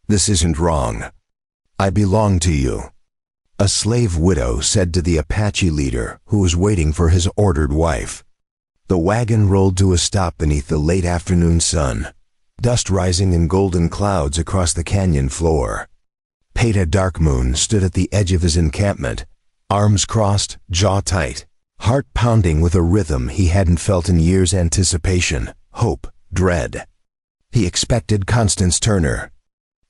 This isn't wrong. I belong to you," a slave widow said to the Apache leader who was waiting for his ordered wife. The wagon rolled to a stop beneath the late afternoon sun, dust rising in golden clouds across the canyon floor. Peta Darkmoon stood at the edge of his encampment, arms crossed, jaw tight, heart pounding with a rhythm he hadn't felt in years. Anticipation, hope, dread. He expected Constance Turner.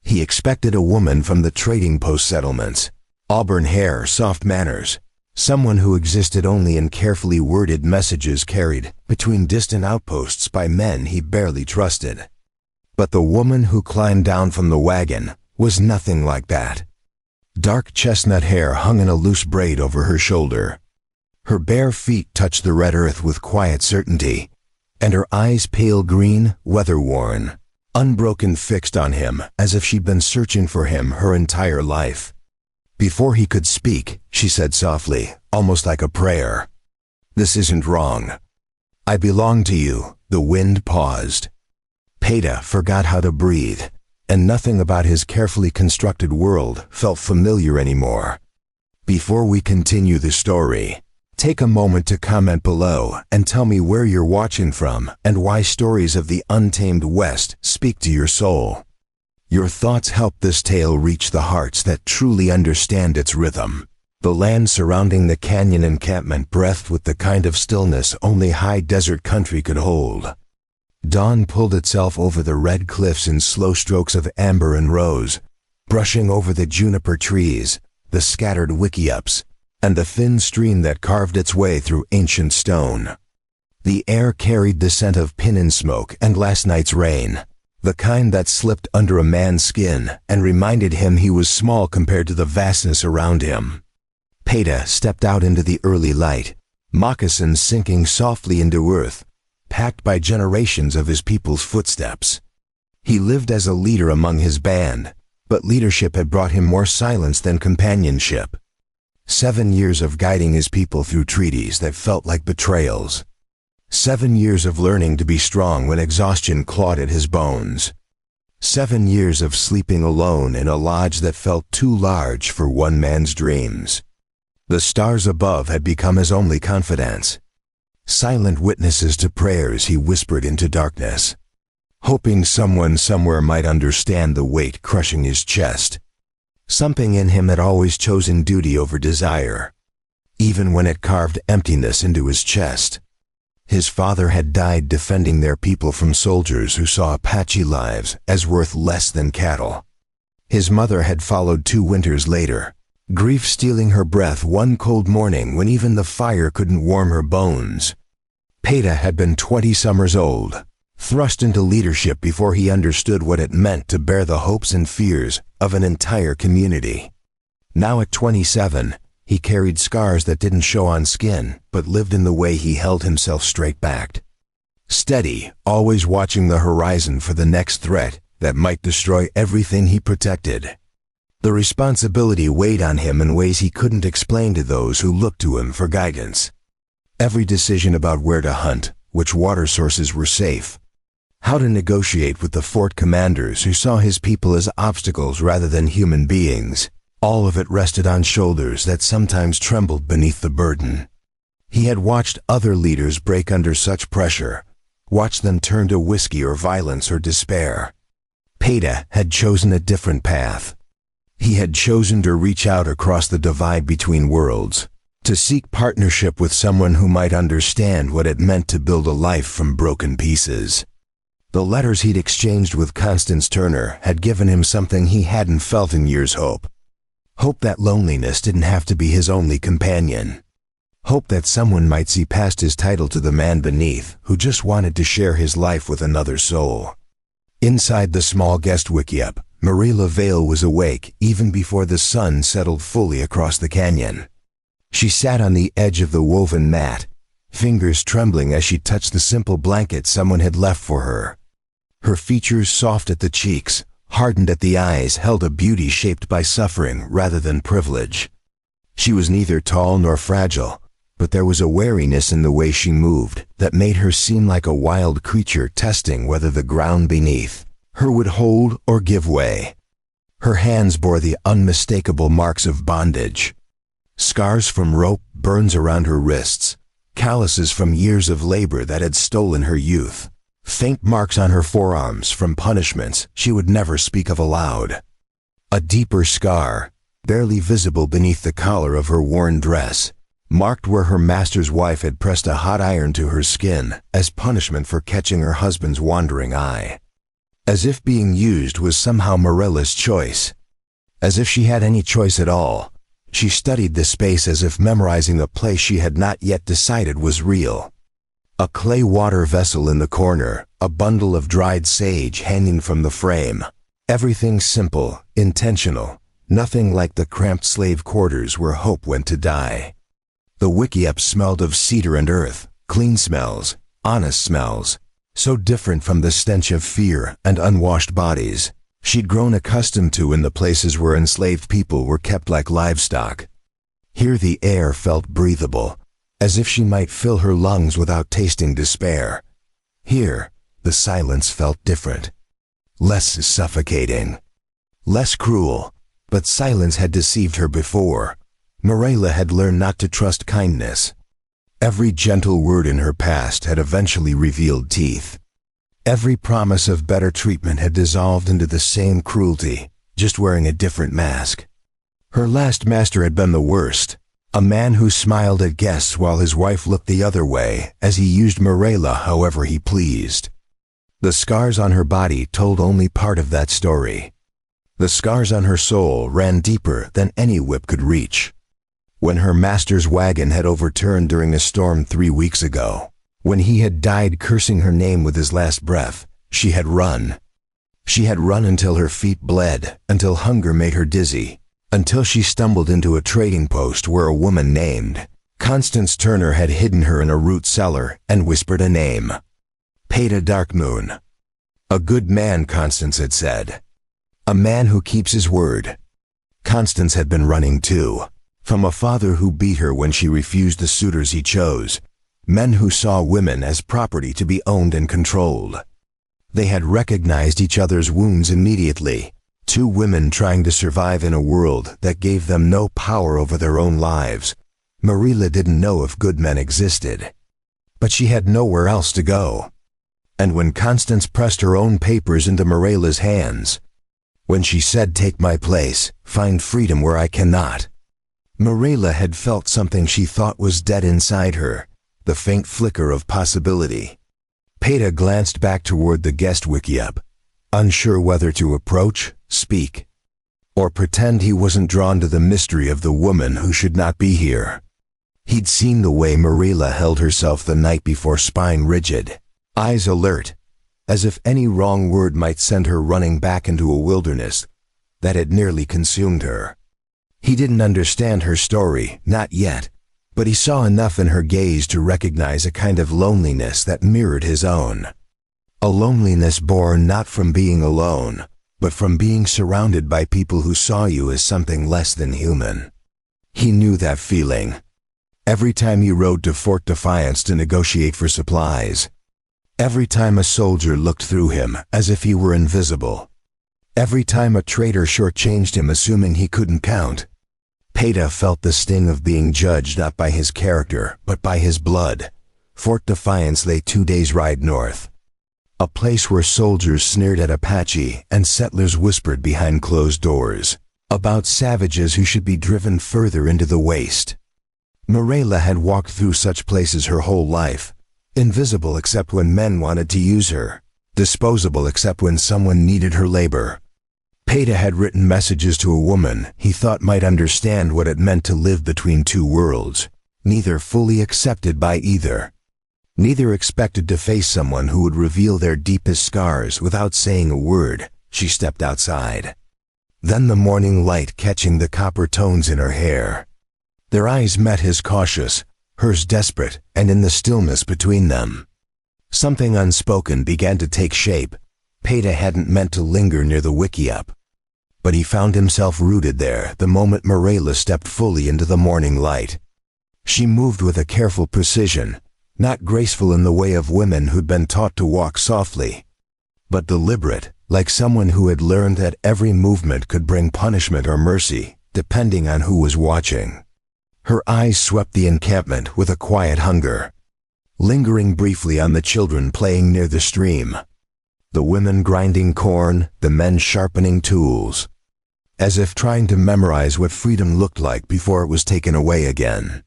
He expected a woman from the trading post settlements, auburn hair, soft manners, someone who existed only in carefully worded messages carried between distant outposts by men he barely trusted. But the woman who climbed down from the wagon was nothing like that. Dark chestnut hair hung in a loose braid over her shoulder. Her bare feet touched the red earth with quiet certainty, and her eyes pale green, weather-worn, unbroken, fixed on him as if she'd been searching for him her entire life. Before he could speak, she said softly, almost like a prayer, "This isn't wrong. I belong to you." The wind paused. Peta forgot how to breathe, and nothing about his carefully constructed world felt familiar anymore. Before we continue the story, take a moment to comment below and tell me where you're watching from and why stories of the untamed West speak to your soul. Your thoughts help this tale reach the hearts that truly understand its rhythm. The land surrounding the canyon encampment breathed with the kind of stillness only high desert country could hold. Dawn pulled itself over the red cliffs in slow strokes of amber and rose, brushing over the juniper trees, the scattered wickiups, and the thin stream that carved its way through ancient stone. The air carried the scent of pinyon smoke and last night's rain, the kind that slipped under a man's skin and reminded him he was small compared to the vastness around him. Peta stepped out into the early light, moccasins sinking softly into earth, packed by generations of his people's footsteps. He lived as a leader among his band, but leadership had brought him more silence than companionship. 7 years of guiding his people through treaties that felt like betrayals. 7 years of learning to be strong when exhaustion clawed at his bones. 7 years of sleeping alone in a lodge that felt too large for one man's dreams. The stars above had become his only confidants, silent witnesses to prayers he whispered into darkness, hoping someone somewhere might understand the weight crushing his chest. Something in him had always chosen duty over desire, even when it carved emptiness into his chest. His father had died defending their people from soldiers who saw Apache lives as worth less than cattle. His mother had followed 2 winters later, grief stealing her breath one cold morning when even the fire couldn't warm her bones. Peta had been 20 summers old, thrust into leadership before he understood what it meant to bear the hopes and fears of an entire community. Now at 27, he carried scars that didn't show on skin, but lived in the way he held himself straight-backed. Steady, always watching the horizon for the next threat that might destroy everything he protected. The responsibility weighed on him in ways he couldn't explain to those who looked to him for guidance. Every decision about where to hunt, which water sources were safe, how to negotiate with the fort commanders who saw his people as obstacles rather than human beings, all of it rested on shoulders that sometimes trembled beneath the burden. He had watched other leaders break under such pressure, watched them turn to whiskey or violence or despair. Peta had chosen a different path. He had chosen to reach out across the divide between worlds, to seek partnership with someone who might understand what it meant to build a life from broken pieces. The letters he'd exchanged with Constance Turner had given him something he hadn't felt in years: hope. Hope that loneliness didn't have to be his only companion. Hope that someone might see past his title to the man beneath who just wanted to share his life with another soul. Inside the small guest wickiup, Marie LaVale was awake even before the sun settled fully across the canyon. She sat on the edge of the woven mat, fingers trembling as she touched the simple blanket someone had left for her. Her features, soft at the cheeks, hardened at the eyes, held a beauty shaped by suffering rather than privilege. She was neither tall nor fragile, but there was a wariness in the way she moved that made her seem like a wild creature testing whether the ground beneath her would hold or give way. Her hands bore the unmistakable marks of bondage. Scars from rope, burns around her wrists, calluses from years of labor that had stolen her youth, faint marks on her forearms from punishments she would never speak of aloud. A deeper scar, barely visible beneath the collar of her worn dress, marked where her master's wife had pressed a hot iron to her skin as punishment for catching her husband's wandering eye. As if being used was somehow Morella's choice. As if she had any choice at all. She studied the space as if memorizing a place she had not yet decided was real. A clay water vessel in the corner, a bundle of dried sage hanging from the frame. Everything simple, intentional, nothing like the cramped slave quarters where hope went to die. The wickiup smelled of cedar and earth, clean smells, honest smells, so different from the stench of fear and unwashed bodies she'd grown accustomed to in the places where enslaved people were kept like livestock. Here the air felt breathable, as if she might fill her lungs without tasting despair. Here, the silence felt different. Less suffocating. Less cruel, but silence had deceived her before. Morella had learned not to trust kindness. Every gentle word in her past had eventually revealed teeth. Every promise of better treatment had dissolved into the same cruelty, just wearing a different mask. Her last master had been the worst, a man who smiled at guests while his wife looked the other way as he used Morella however he pleased. The scars on her body told only part of that story. The scars on her soul ran deeper than any whip could reach. When her master's wagon had overturned during a storm 3 weeks ago, when he had died cursing her name with his last breath, she had run. She had run until her feet bled, until hunger made her dizzy, until she stumbled into a trading post where a woman named Constance Turner had hidden her in a root cellar and whispered a name. Peta Darkmoon. A good man, Constance had said. A man who keeps his word. Constance had been running too, from a father who beat her when she refused the suitors he chose. Men who saw women as property to be owned and controlled. They had recognized each other's wounds immediately. Two women trying to survive in a world that gave them no power over their own lives. Morella didn't know if good men existed. But she had nowhere else to go. And when Constance pressed her own papers into Morella's hands, when she said, "Take my place, find freedom where I cannot," Morella had felt something she thought was dead inside her. The faint flicker of possibility. Peta glanced back toward the guest wickiup, unsure whether to approach, speak, or pretend he wasn't drawn to the mystery of the woman who should not be here. He'd seen the way Morella held herself the night before, spine rigid, eyes alert, as if any wrong word might send her running back into a wilderness that had nearly consumed her. He didn't understand her story, not yet. But he saw enough in her gaze to recognize a kind of loneliness that mirrored his own. A loneliness born not from being alone, but from being surrounded by people who saw you as something less than human. He knew that feeling. Every time he rode to Fort Defiance to negotiate for supplies. Every time a soldier looked through him as if he were invisible. Every time a trader shortchanged him assuming he couldn't count. Peta felt the sting of being judged not by his character, but by his blood. Fort Defiance lay 2 days' ride north. A place where soldiers sneered at Apache and settlers whispered behind closed doors about savages who should be driven further into the waste. Morella had walked through such places her whole life, invisible except when men wanted to use her, disposable except when someone needed her labor. Peta had written messages to a woman he thought might understand what it meant to live between two worlds, neither fully accepted by either. Neither expected to face someone who would reveal their deepest scars without saying a word. She stepped outside. Then the morning light catching the copper tones in her hair. Their eyes met, his cautious, hers desperate, and in the stillness between them, something unspoken began to take shape. Peta hadn't meant to linger near the wickiup, but he found himself rooted there the moment Morella stepped fully into the morning light. She moved with a careful precision, not graceful in the way of women who'd been taught to walk softly, but deliberate, like someone who had learned that every movement could bring punishment or mercy, depending on who was watching. Her eyes swept the encampment with a quiet hunger, lingering briefly on the children playing near the stream, the women grinding corn, the men sharpening tools, as if trying to memorize what freedom looked like before it was taken away again.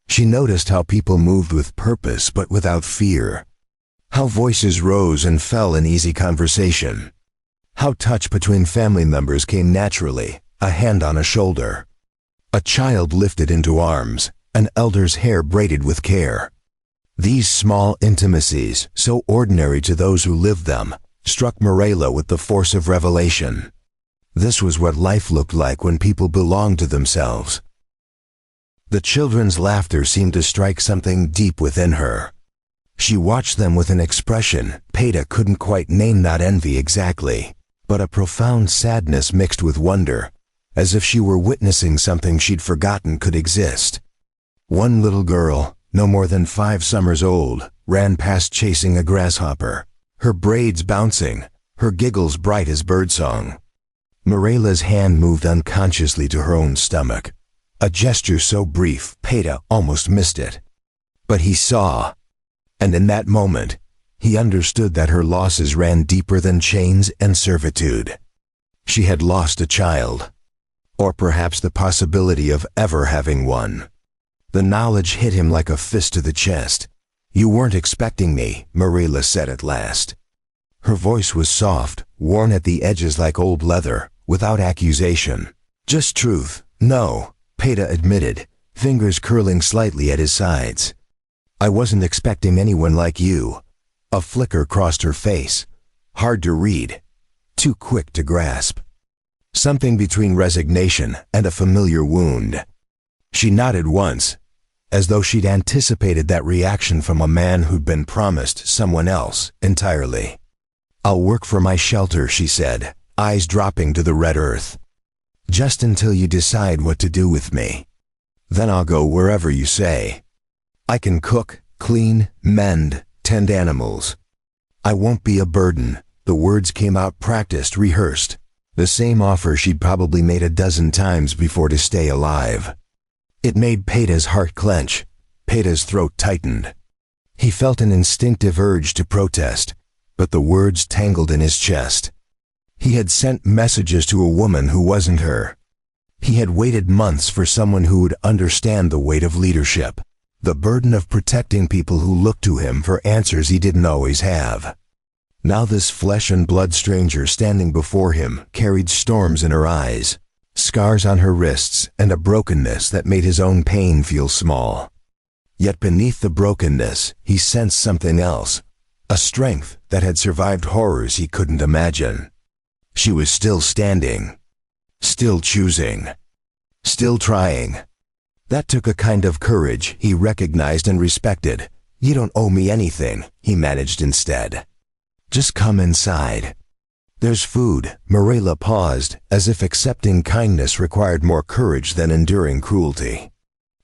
She noticed how people moved with purpose but without fear, how voices rose and fell in easy conversation, how touch between family members came naturally, a hand on a shoulder, a child lifted into arms, an elder's hair braided with care. These small intimacies, so ordinary to those who lived them, struck Mirella with the force of revelation. This was what life looked like when people belonged to themselves. The children's laughter seemed to strike something deep within her. She watched them with an expression Peita couldn't quite name, not envy exactly, but a profound sadness mixed with wonder, as if she were witnessing something she'd forgotten could exist. One little girl, no more than 5 summers old, ran past chasing a grasshopper, her braids bouncing, her giggles bright as birdsong. Mirella's hand moved unconsciously to her own stomach, a gesture so brief Peita almost missed it. But he saw, and in that moment, he understood that her losses ran deeper than chains and servitude. She had lost a child, or perhaps the possibility of ever having one. The knowledge hit him like a fist to the chest. "You weren't expecting me," Mirella said at last. Her voice was soft, worn at the edges like old leather, without accusation. "Just truth." "No," Peita admitted, fingers curling slightly at his sides. "I wasn't expecting anyone like you." A flicker crossed her face, hard to read, too quick to grasp. Something between resignation and a familiar wound. She nodded once, as though she'd anticipated that reaction from a man who'd been promised someone else entirely. "I'll work for my shelter," she said, eyes dropping to the red earth. "Just until you decide what to do with me. Then I'll go wherever you say. I can cook, clean, mend, tend animals. I won't be a burden." The words came out practiced, rehearsed. The same offer she'd probably made a dozen times before to stay alive. It made Peita's heart clench. Peita's throat tightened. He felt an instinctive urge to protest, but the words tangled in his chest. He had sent messages to a woman who wasn't her. He had waited months for someone who would understand the weight of leadership, the burden of protecting people who looked to him for answers he didn't always have. Now this flesh and blood stranger standing before him carried storms in her eyes, scars on her wrists, and a brokenness that made his own pain feel small. Yet beneath the brokenness, he sensed something else, a strength that had survived horrors he couldn't imagine. She was still standing, still choosing, still trying. That took a kind of courage he recognized and respected. "You don't owe me anything," he managed instead. "Just come inside. There's food." Mirella paused, as if accepting kindness required more courage than enduring cruelty.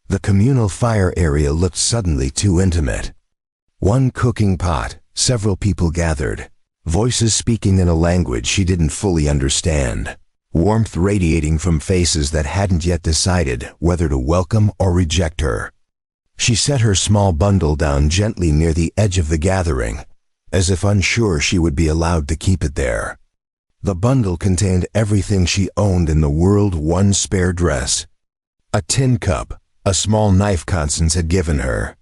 The communal fire area looked suddenly too intimate. One cooking pot, several people gathered, voices speaking in a language she didn't fully understand, warmth radiating from faces that hadn't yet decided whether to welcome or reject her. She set her small bundle down gently near the edge of the gathering, as if unsure she would be allowed to keep it there. The bundle contained everything she owned in the world: one spare dress, a tin cup, a small knife Constance had given her,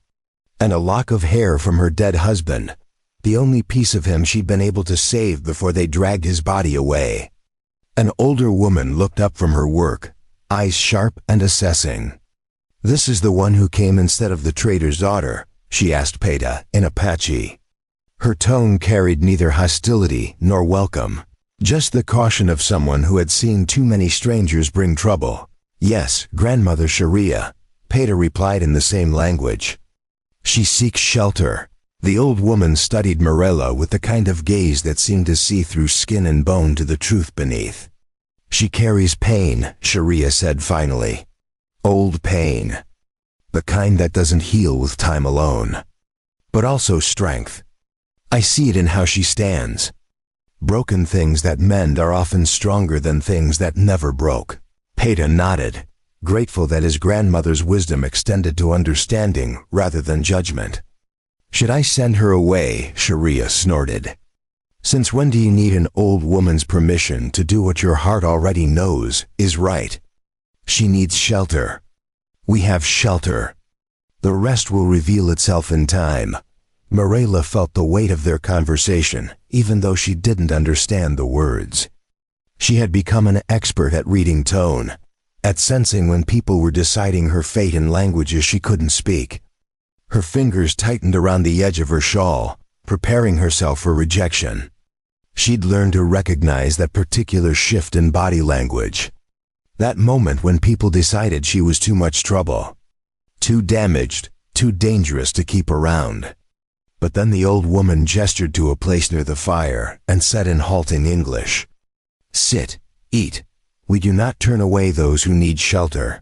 and a lock of hair from her dead husband, the only piece of him she'd been able to save before they dragged his body away. An older woman looked up from her work, eyes sharp and assessing. "This is the one who came instead of the trader's daughter?" she asked Peita in Apache. Her tone carried neither hostility nor welcome, just the caution of someone who had seen too many strangers bring trouble. "Yes, Grandmother Sharia," Peita replied in the same language. "She seeks shelter." The old woman studied Mirella with the kind of gaze that seemed to see through skin and bone to the truth beneath. "She carries pain," Sharia said finally. "Old pain. The kind that doesn't heal with time alone. But also strength. I see it in how she stands. Broken things that mend are often stronger than things that never broke. Peter nodded, grateful that his grandmother's wisdom extended to understanding rather than judgment. Should I send her away? Sharia snorted. Since when do you need an old woman's permission to do what your heart already knows is right? She needs shelter. We have shelter. The rest will reveal itself in time. Morella felt the weight of their conversation, even though she didn't understand the words. She had become an expert at reading tone, at sensing when people were deciding her fate in languages she couldn't speak. Her fingers tightened around the edge of her shawl, preparing herself for rejection. She'd learned to recognize that particular shift in body language. That moment when people decided she was too much trouble. Too damaged, too dangerous to keep around. But then the old woman gestured to a place near the fire and said in halting English, "Sit, eat. We do not turn away those who need shelter.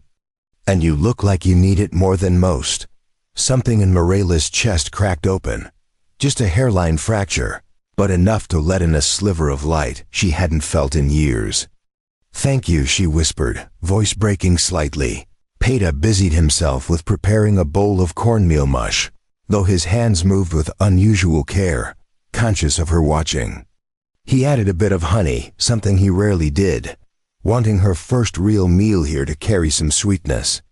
And you look like you need it more than most." Something in Morella's chest cracked open. Just a hairline fracture, but enough to let in a sliver of light she hadn't felt in years. "Thank you," she whispered, voice breaking slightly. Peter busied himself with preparing a bowl of cornmeal mush, though his hands moved with unusual care, conscious of her watching. He added a bit of honey, something he rarely did, wanting her first real meal here to carry some sweetness.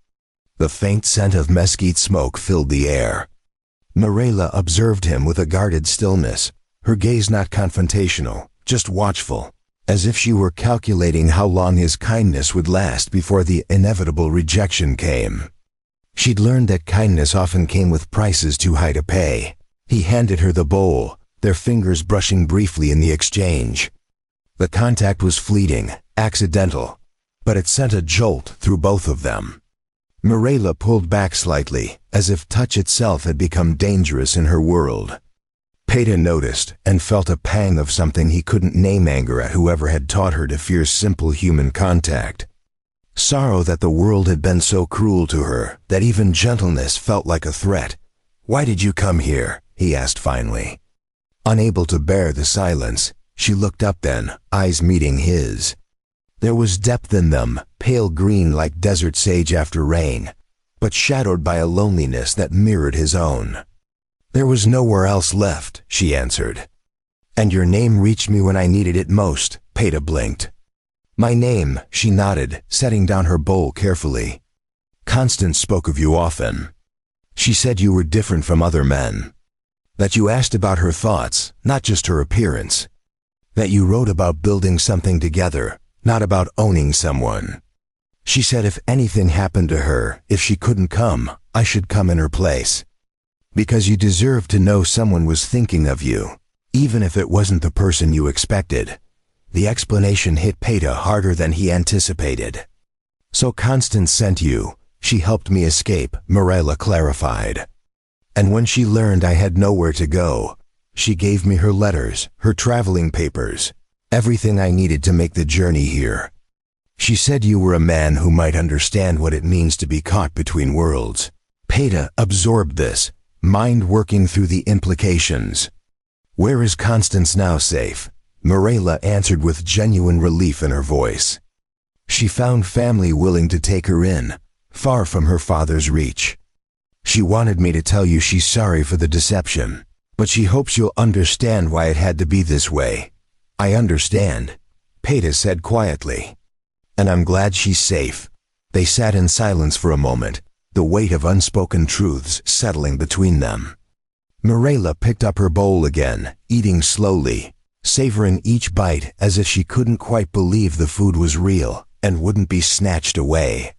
The faint scent of mesquite smoke filled the air. Morella observed him with a guarded stillness, her gaze not confrontational, just watchful, as if she were calculating how long his kindness would last before the inevitable rejection came. She'd learned that kindness often came with prices too high to pay. He handed her the bowl, their fingers brushing briefly in the exchange. The contact was fleeting, accidental, but it sent a jolt through both of them. Morella pulled back slightly, as if touch itself had become dangerous in her world. Peter noticed and felt a pang of something he couldn't name, anger at whoever had taught her to fear simple human contact. Sorrow that the world had been so cruel to her that even gentleness felt like a threat. "Why did you come here?" he asked finally. Unable to bear the silence, she looked up then, eyes meeting his. There was depth in them, pale green like desert sage after rain, but shadowed by a loneliness that mirrored his own. "There was nowhere else left," she answered. "And your name reached me when I needed it most," Peter blinked. "My name," she nodded, setting down her bowl carefully. "Constance spoke of you often. She said you were different from other men. That you asked about her thoughts, not just her appearance. That you wrote about building something together, not about owning someone. She said if anything happened to her, if she couldn't come, I should come in her place. Because you deserve to know someone was thinking of you, even if it wasn't the person you expected." The explanation hit Peter harder than he anticipated. "So Constance sent you. She helped me escape," Morella clarified. "And when she learned I had nowhere to go, she gave me her letters, her traveling papers, everything I needed to make the journey here. She said you were a man who might understand what it means to be caught between worlds." Peter absorbed this, mind working through the implications. "Where is Constance now? Safe?" Morella answered with genuine relief in her voice. "She found family willing to take her in, far from her father's reach. She wanted me to tell you she's sorry for the deception, but she hopes you'll understand why it had to be this way." "I understand," Peter said quietly. "And I'm glad she's safe." They sat in silence for a moment, the weight of unspoken truths settling between them. Morella picked up her bowl again, eating slowly, savoring each bite as if she couldn't quite believe the food was real and wouldn't be snatched away.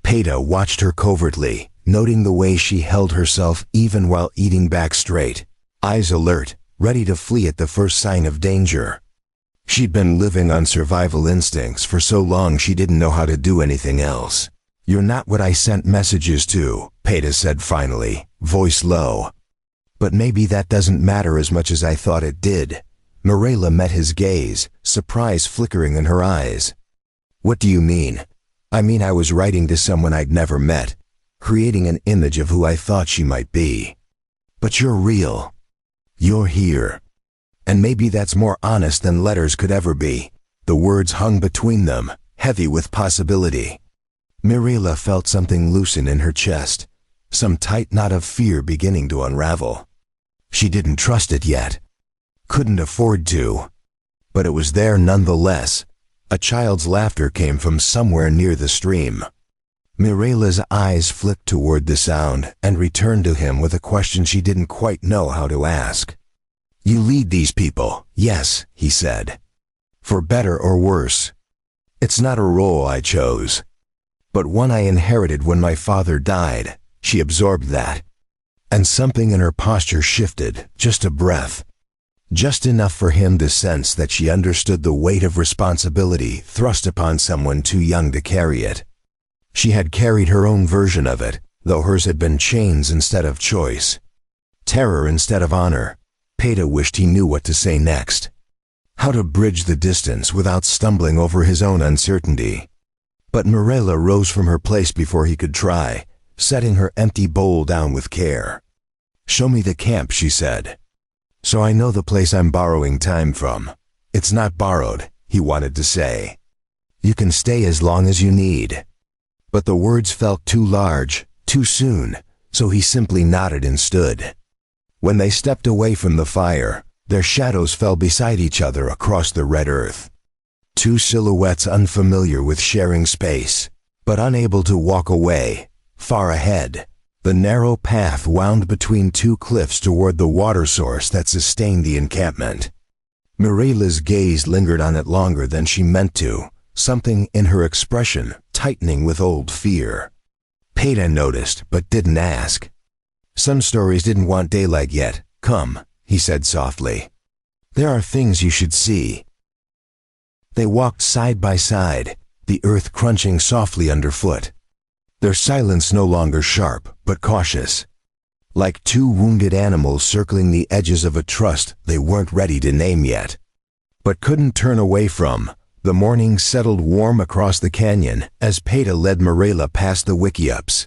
Peter watched her covertly, noting the way she held herself even while eating back straight, eyes alert, ready to flee at the first sign of danger. She'd been living on survival instincts for so long she didn't know how to do anything else. "You're not what I sent messages to," Peter said finally, voice low. "But maybe that doesn't matter as much as I thought it did." Morella met his gaze, surprise flickering in her eyes. "What do you mean?" "I mean I was writing to someone I'd never met, creating an image of who I thought she might be. But you're real. You're here." And maybe that's more honest than letters could ever be. The words hung between them, heavy with possibility. Mirela felt something loosen in her chest, some tight knot of fear beginning to unravel. She didn't trust it yet. Couldn't afford to. But it was there nonetheless. A child's laughter came from somewhere near the stream. Mirela's eyes flicked toward the sound and returned to him with a question she didn't quite know how to ask. "You lead these people, yes," he said. "For better or worse. It's not a role I chose, but one I inherited when my father died." She absorbed that. And something in her posture shifted, just a breath. Just enough for him to sense that she understood the weight of responsibility thrust upon someone too young to carry it. She had carried her own version of it, though hers had been chains instead of choice. Terror instead of honor. Peta wished he knew what to say next. How to bridge the distance without stumbling over his own uncertainty. But Mirela rose from her place before he could try, setting her empty bowl down with care. "Show me the camp," she said. "So I know the place I'm borrowing time from." "It's not borrowed," he wanted to say. "You can stay as long as you need." But the words felt too large, too soon, so he simply nodded and stood. When they stepped away from the fire, their shadows fell beside each other across the red earth. Two silhouettes unfamiliar with sharing space, but unable to walk away. Far ahead, the narrow path wound between two cliffs toward the water source that sustained the encampment. Mirela's gaze lingered on it longer than she meant to, something in her expression tightening with old fear. Peta noticed, but didn't ask. "Some stories didn't want daylight yet. Come," he said softly. "There are things you should see." They walked side by side, the earth crunching softly underfoot. Their silence no longer sharp, but cautious. Like two wounded animals circling the edges of a trust they weren't ready to name yet, but couldn't turn away from. The morning settled warm across the canyon as Peta led Mirela past the wickiups,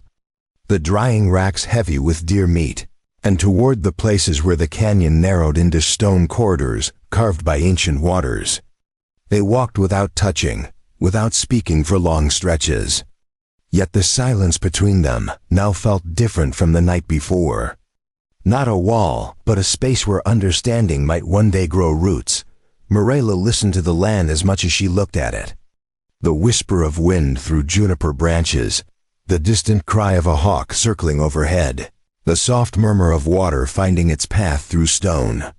the drying racks heavy with deer meat, and toward the places where the canyon narrowed into stone corridors carved by ancient waters. They walked without touching, without speaking for long stretches. Yet the silence between them now felt different from the night before. Not a wall, but a space where understanding might one day grow roots. Mirela listened to the land as much as she looked at it. The whisper of wind through juniper branches, the distant cry of a hawk circling overhead, the soft murmur of water finding its path through stone.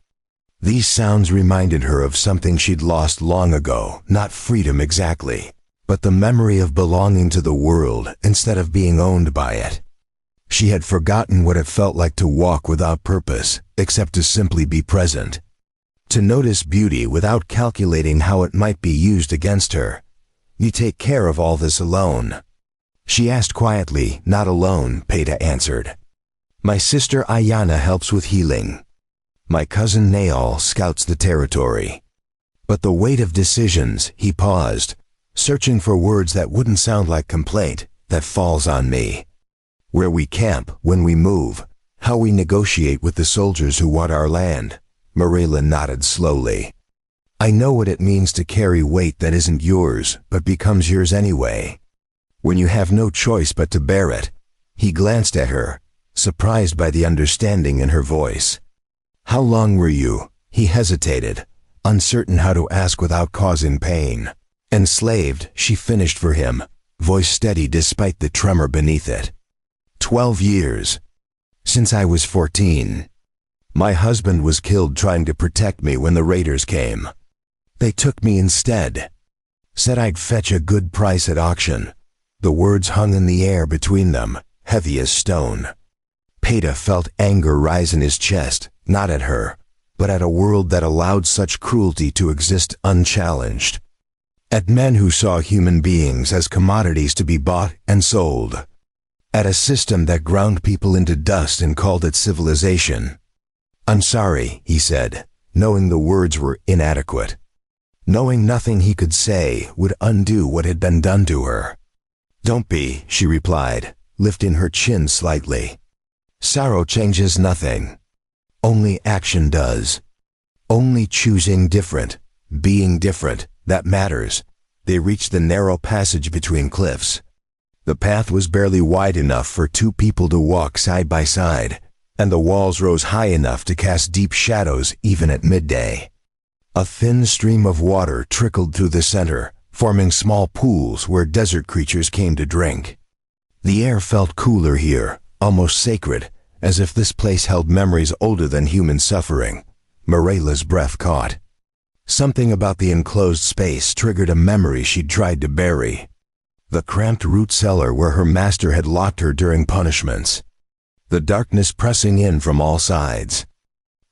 These sounds reminded her of something she'd lost long ago, not freedom exactly, but the memory of belonging to the world instead of being owned by it. She had forgotten what it felt like to walk without purpose, except to simply be present. To notice beauty without calculating how it might be used against her. "You take care of all this alone?" She asked quietly. "Not alone," Peta answered. "My sister Ayana helps with healing. My cousin Naal scouts the territory." But the weight of decisions, he paused, searching for words that wouldn't sound like complaint, "that falls on me. Where we camp, when we move, how we negotiate with the soldiers who want our land." Mirela nodded slowly. "I know what it means to carry weight that isn't yours, but becomes yours anyway. When you have no choice but to bear it." He glanced at her, surprised by the understanding in her voice. "How long were you?" He hesitated, uncertain how to ask without causing pain. "Enslaved," she finished for him, voice steady despite the tremor beneath it. 12 years. Since I was 14. My husband was killed trying to protect me when the raiders came. They took me instead. Said I'd fetch a good price at auction." The words hung in the air between them, heavy as stone. Peta felt anger rise in his chest, not at her, but at a world that allowed such cruelty to exist unchallenged. At men who saw human beings as commodities to be bought and sold. At a system that ground people into dust and called it civilization. "I'm sorry," he said, knowing the words were inadequate. Knowing nothing he could say would undo what had been done to her. "Don't be," she replied, lifting her chin slightly. "Sorrow changes nothing. Only action does." Only choosing different, being different, that matters. They reached the narrow passage between cliffs. The path was barely wide enough for two people to walk side by side, and the walls rose high enough to cast deep shadows even at midday. A thin stream of water trickled through the center, forming small pools where desert creatures came to drink. The air felt cooler here, almost sacred, as if this place held memories older than human suffering. Morela's breath caught. Something about the enclosed space triggered a memory she'd tried to bury. The cramped root cellar where her master had locked her during punishments. The darkness pressing in from all sides.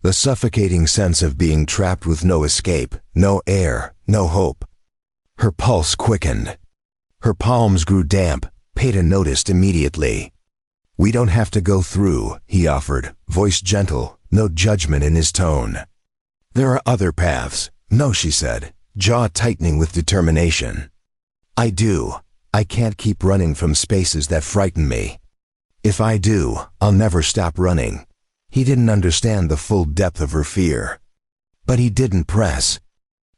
The suffocating sense of being trapped with no escape, no air, no hope. Her pulse quickened. Her palms grew damp. Peita noticed immediately. "We don't have to go through," he offered, voice gentle, no judgment in his tone. "There are other paths." "No," she said, jaw tightening with determination. "I do. I can't keep running from spaces that frighten me. If I do, I'll never stop running." He didn't understand the full depth of her fear. But he didn't press.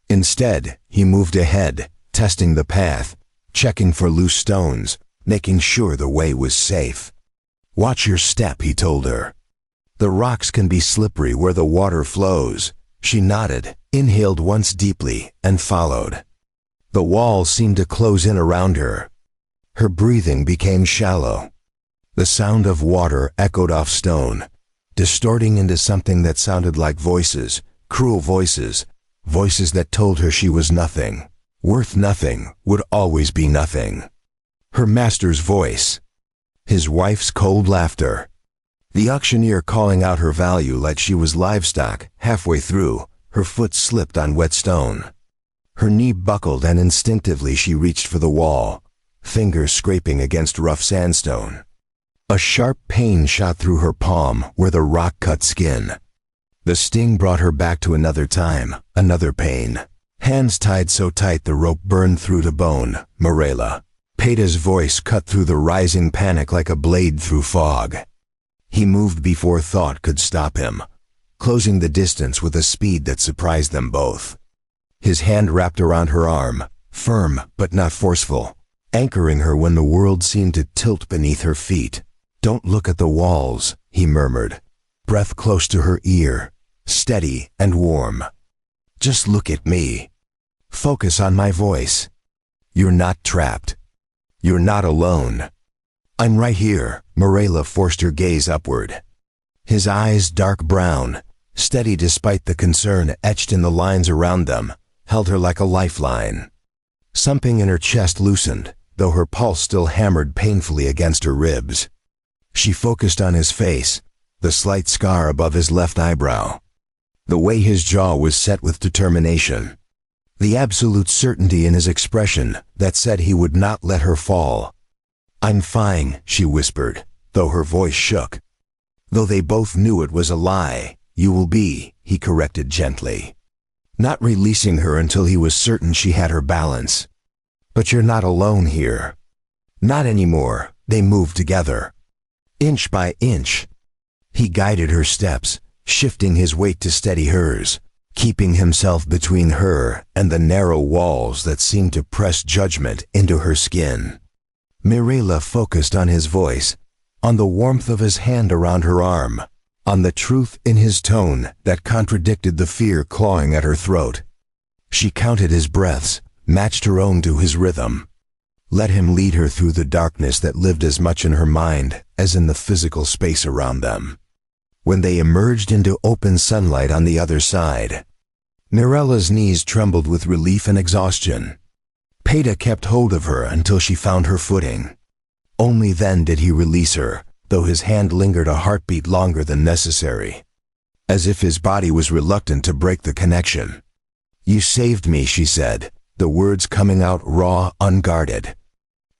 Instead, he moved ahead, testing the path, checking for loose stones, making sure the way was safe. "Watch your step," he told her. "The rocks can be slippery where the water flows." She nodded, inhaled once deeply, and followed. The walls seemed to close in around her. Her breathing became shallow. The sound of water echoed off stone, distorting into something that sounded like voices, cruel voices, voices that told her she was nothing, worth nothing, would always be nothing. Her master's voice. His wife's cold laughter. The auctioneer calling out her value like she was livestock. Halfway through, her foot slipped on wet stone. Her knee buckled and instinctively she reached for the wall, fingers scraping against rough sandstone. A sharp pain shot through her palm where the rock cut skin. The sting brought her back to another time, another pain. Hands tied so tight the rope burned through to bone. "Morela." Peita's voice cut through the rising panic like a blade through fog. He moved before thought could stop him, closing the distance with a speed that surprised them both. His hand wrapped around her arm, firm but not forceful, anchoring her when the world seemed to tilt beneath her feet. "Don't look at the walls," he murmured, breath close to her ear, steady and warm. "Just look at me. Focus on my voice. You're not trapped. You're not alone. I'm right here." Morela forced her gaze upward. His eyes, dark brown, steady despite the concern etched in the lines around them, held her like a lifeline. Something in her chest loosened, though her pulse still hammered painfully against her ribs. She focused on his face, the slight scar above his left eyebrow. The way his jaw was set with determination. The absolute certainty in his expression that said he would not let her fall. "I'm fine," she whispered, though her voice shook. Though they both knew it was a lie. "You will be," he corrected gently, not releasing her until he was certain she had her balance. "But you're not alone here." Not anymore. They moved together. Inch by inch. He guided her steps, shifting his weight to steady hers, keeping himself between her and the narrow walls that seemed to press judgment into her skin. Morela focused on his voice, on the warmth of his hand around her arm, on the truth in his tone that contradicted the fear clawing at her throat. She counted his breaths, matched her own to his rhythm. Let him lead her through the darkness that lived as much in her mind as in the physical space around them. When they emerged into open sunlight on the other side, Morela's knees trembled with relief and exhaustion. Peita kept hold of her until she found her footing. Only then did he release her, though his hand lingered a heartbeat longer than necessary, as if his body was reluctant to break the connection. "You saved me," she said, the words coming out raw, unguarded.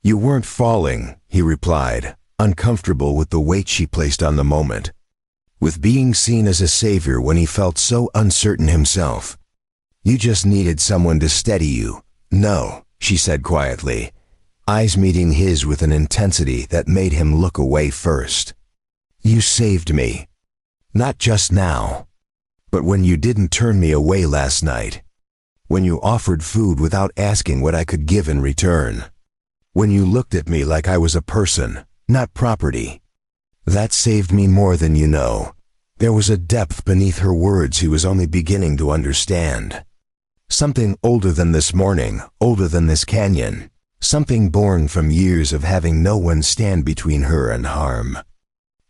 "You weren't falling," he replied, uncomfortable with the weight she placed on the moment, with being seen as a savior when he felt so uncertain himself. "You just needed someone to steady you." "No," she said quietly, eyes meeting his with an intensity that made him look away first. "You saved me. Not just now. But when you didn't turn me away last night, when you offered food without asking what I could give in return, when you looked at me like I was a person, not property, that saved me more than you know." There was a depth beneath her words he was only beginning to understand. Something older than this morning, older than this canyon, something born from years of having no one stand between her and harm,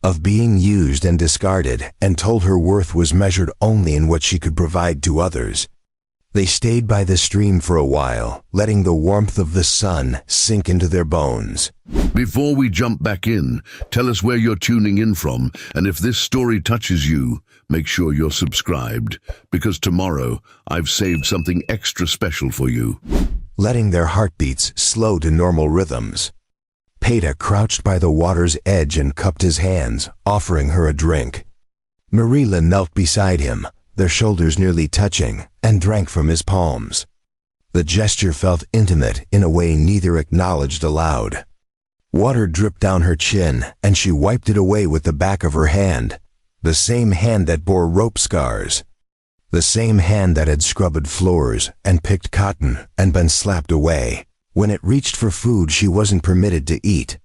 of being used and discarded and told her worth was measured only in what she could provide to others. They stayed by the stream for a while, letting the warmth of the sun sink into their bones. Before we jump back in, tell us where you're tuning in from, and if this story touches you, make sure you're subscribed, because tomorrow I've saved something extra special for you. Letting their heartbeats slow to normal rhythms, Peta crouched by the water's edge and cupped his hands, offering her a drink. Marilla knelt beside him, their shoulders nearly touching, and drank from his palms. The gesture felt intimate in a way neither acknowledged aloud. Water dripped down her chin, and she wiped it away with the back of her hand, the same hand that bore rope scars, the same hand that had scrubbed floors and picked cotton and been slapped away. When it reached for food she wasn't permitted to eat.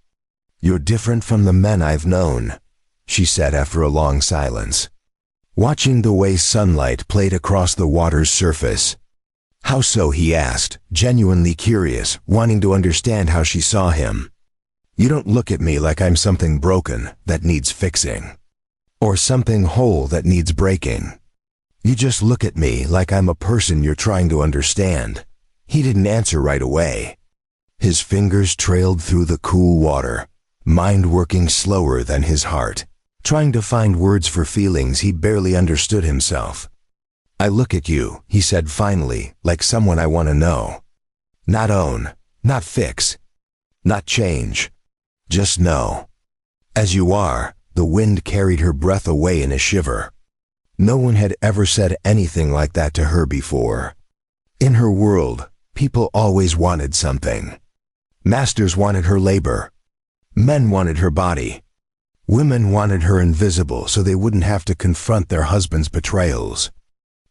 "You're different from the men I've known," she said after a long silence, watching the way sunlight played across the water's surface. "How so?" he asked, genuinely curious, wanting to understand how she saw him. "You don't look at me like I'm something broken that needs fixing, or something whole that needs breaking. You just look at me like I'm a person you're trying to understand." He didn't answer right away. His fingers trailed through the cool water, mind working slower than his heart, trying to find words for feelings he barely understood himself. "I look at you," he said finally, "like someone I want to know. Not own, not fix, not change. Just know. As you are." The wind carried her breath away in a shiver. No one had ever said anything like that to her before. In her world, people always wanted something. Masters wanted her labor. Men wanted her body. Women wanted her invisible so they wouldn't have to confront their husbands' betrayals.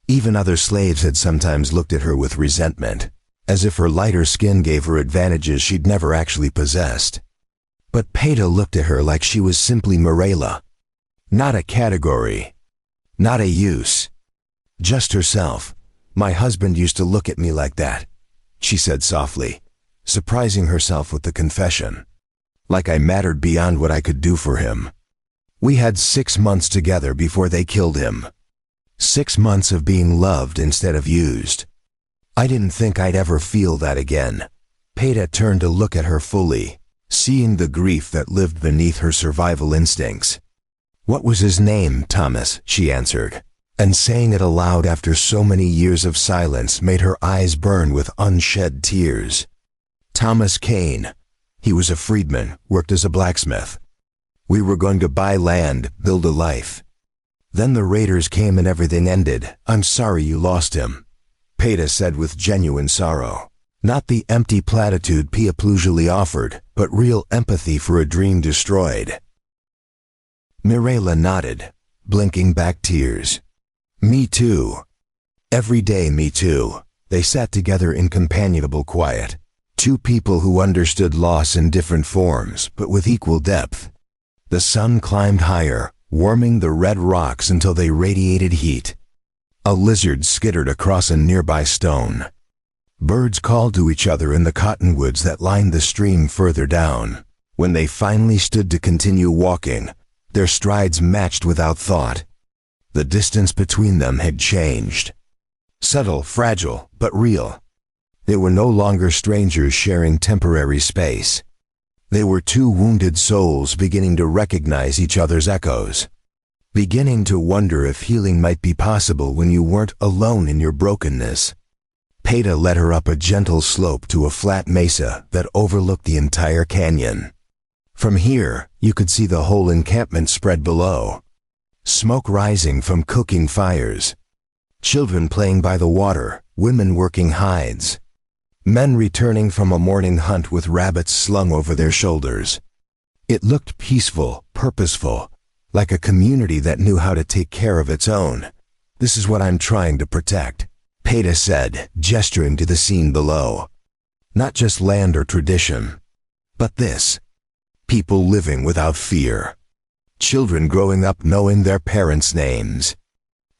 Even other slaves had sometimes looked at her with resentment, as if her lighter skin gave her advantages she'd never actually possessed. But Peta looked at her like she was simply Marilla. Not a category. Not a use. Just herself. "My husband used to look at me like that," she said softly, surprising herself with the confession. "Like I mattered beyond what I could do for him. We had 6 months together before they killed him. 6 months of being loved instead of used. I didn't think I'd ever feel that again." Peta turned to look at her fully, seeing the grief that lived beneath her survival instincts. "What was his name, Thomas?" she answered, and saying it aloud after so many years of silence made her eyes burn with unshed tears. "Thomas Kane. He was a freedman, worked as a blacksmith. We were going to buy land, build a life. Then the raiders came and everything ended. I'm sorry you lost him," Peta said with genuine sorrow. Not the empty platitude Pia usually offered, but real empathy for a dream destroyed. Mirella nodded, blinking back tears. "Me too. Every day, me too." They sat together in companionable quiet. Two people who understood loss in different forms, but with equal depth. The sun climbed higher, warming the red rocks until they radiated heat. A lizard skittered across a nearby stone. Birds called to each other in the cottonwoods that lined the stream further down. When they finally stood to continue walking, their strides matched without thought. The distance between them had changed. Subtle, fragile, but real. They were no longer strangers sharing temporary space. They were two wounded souls beginning to recognize each other's echoes. Beginning to wonder if healing might be possible when you weren't alone in your brokenness. Peta led her up a gentle slope to a flat mesa that overlooked the entire canyon. From here, you could see the whole encampment spread below. Smoke rising from cooking fires. Children playing by the water, women working hides. Men returning from a morning hunt with rabbits slung over their shoulders. It looked peaceful, purposeful, like a community that knew how to take care of its own, This is what I'm trying to protect, Peta said, gesturing to the scene below. Not just land or tradition, but this. People living without fear. Children growing up knowing their parents' names.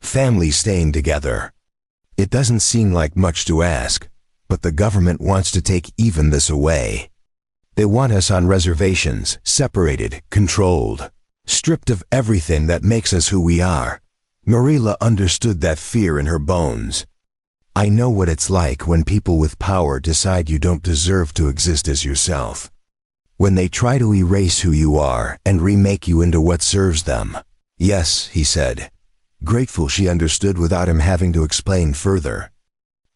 Families staying together. It doesn't seem like much to ask, but the government wants to take even this away. They want us on reservations, separated, controlled, stripped of everything that makes us who we are. Marilla understood that fear in her bones. I know what it's like when people with power decide you don't deserve to exist as yourself. When they try to erase who you are and remake you into what serves them. Yes, he said, grateful she understood without him having to explain further.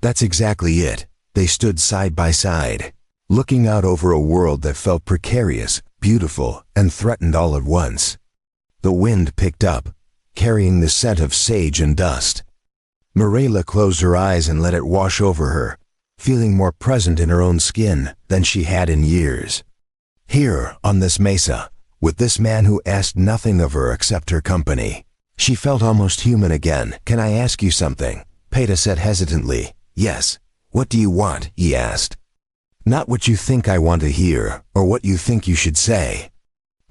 That's exactly it. They stood side by side, looking out over a world that felt precarious, beautiful, and threatened all at once. The wind picked up, carrying the scent of sage and dust. Marilla closed her eyes and let it wash over her, feeling more present in her own skin than she had in years. Here, on this mesa, with this man who asked nothing of her except her company, she felt almost human again. Can I ask you something? Peta said hesitantly. Yes. What do you want? He asked. Not what you think I want to hear, or what you think you should say,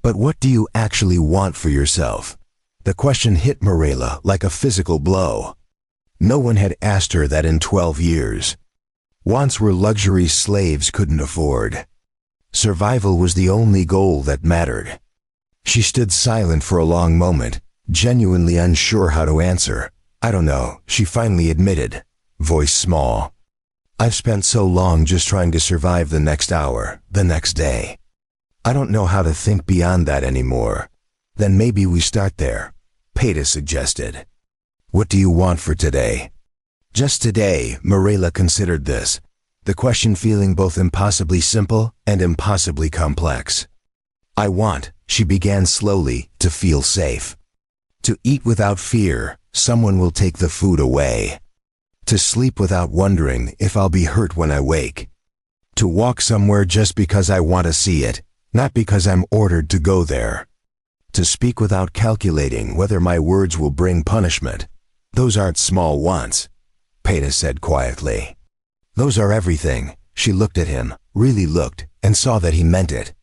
but what do you actually want for yourself? The question hit Marilla like a physical blow. No one had asked her that in 12 years. Wants were luxuries slaves couldn't afford. Survival was the only goal that mattered. She stood silent for a long moment, genuinely unsure how to answer. I don't know, she finally admitted, voice small. I've spent so long just trying to survive the next hour, the next day. I don't know how to think beyond that anymore. Then maybe we start there, Peta suggested. What do you want for today? Just today, Marilla considered this, the question feeling both impossibly simple and impossibly complex. I want, she began slowly, to feel safe. To eat without fear, someone will take the food away. To sleep without wondering if I'll be hurt when I wake. To walk somewhere just because I want to see it, not because I'm ordered to go there. To speak without calculating whether my words will bring punishment. Those aren't small wants, Peta said quietly. Those are everything. She looked at him, really looked, and saw that he meant it.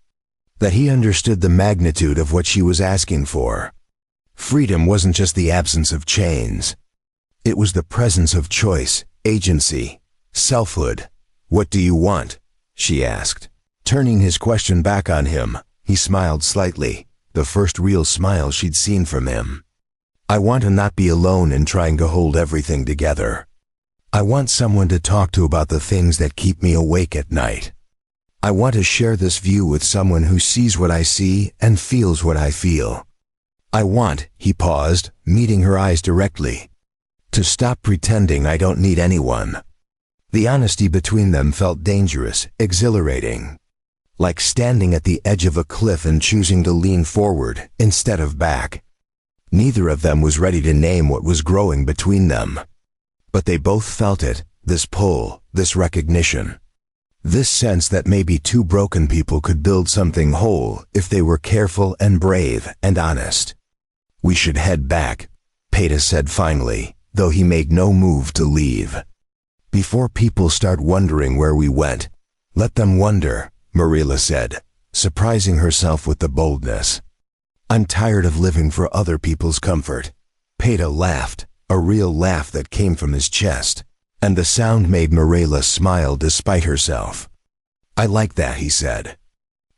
That he understood the magnitude of what she was asking for. Freedom wasn't just the absence of chains. It was the presence of choice, agency, selfhood. What do you want? She asked. Turning his question back on him, he smiled slightly, the first real smile she'd seen from him. I want to not be alone in trying to hold everything together. I want someone to talk to about the things that keep me awake at night. I want to share this view with someone who sees what I see and feels what I feel. I want, he paused, meeting her eyes directly, to stop pretending I don't need anyone. The honesty between them felt dangerous, exhilarating. Like standing at the edge of a cliff and choosing to lean forward instead of back. Neither of them was ready to name what was growing between them. But they both felt it, this pull, this recognition. This sense that maybe two broken people could build something whole if they were careful and brave and honest. We should head back, Peta said finally, though he made no move to leave. Before people start wondering where we went, let them wonder, Marilla said, surprising herself with the boldness. I'm tired of living for other people's comfort. Peta laughed, a real laugh that came from his chest, and the sound made Marilla smile despite herself. I like that, he said.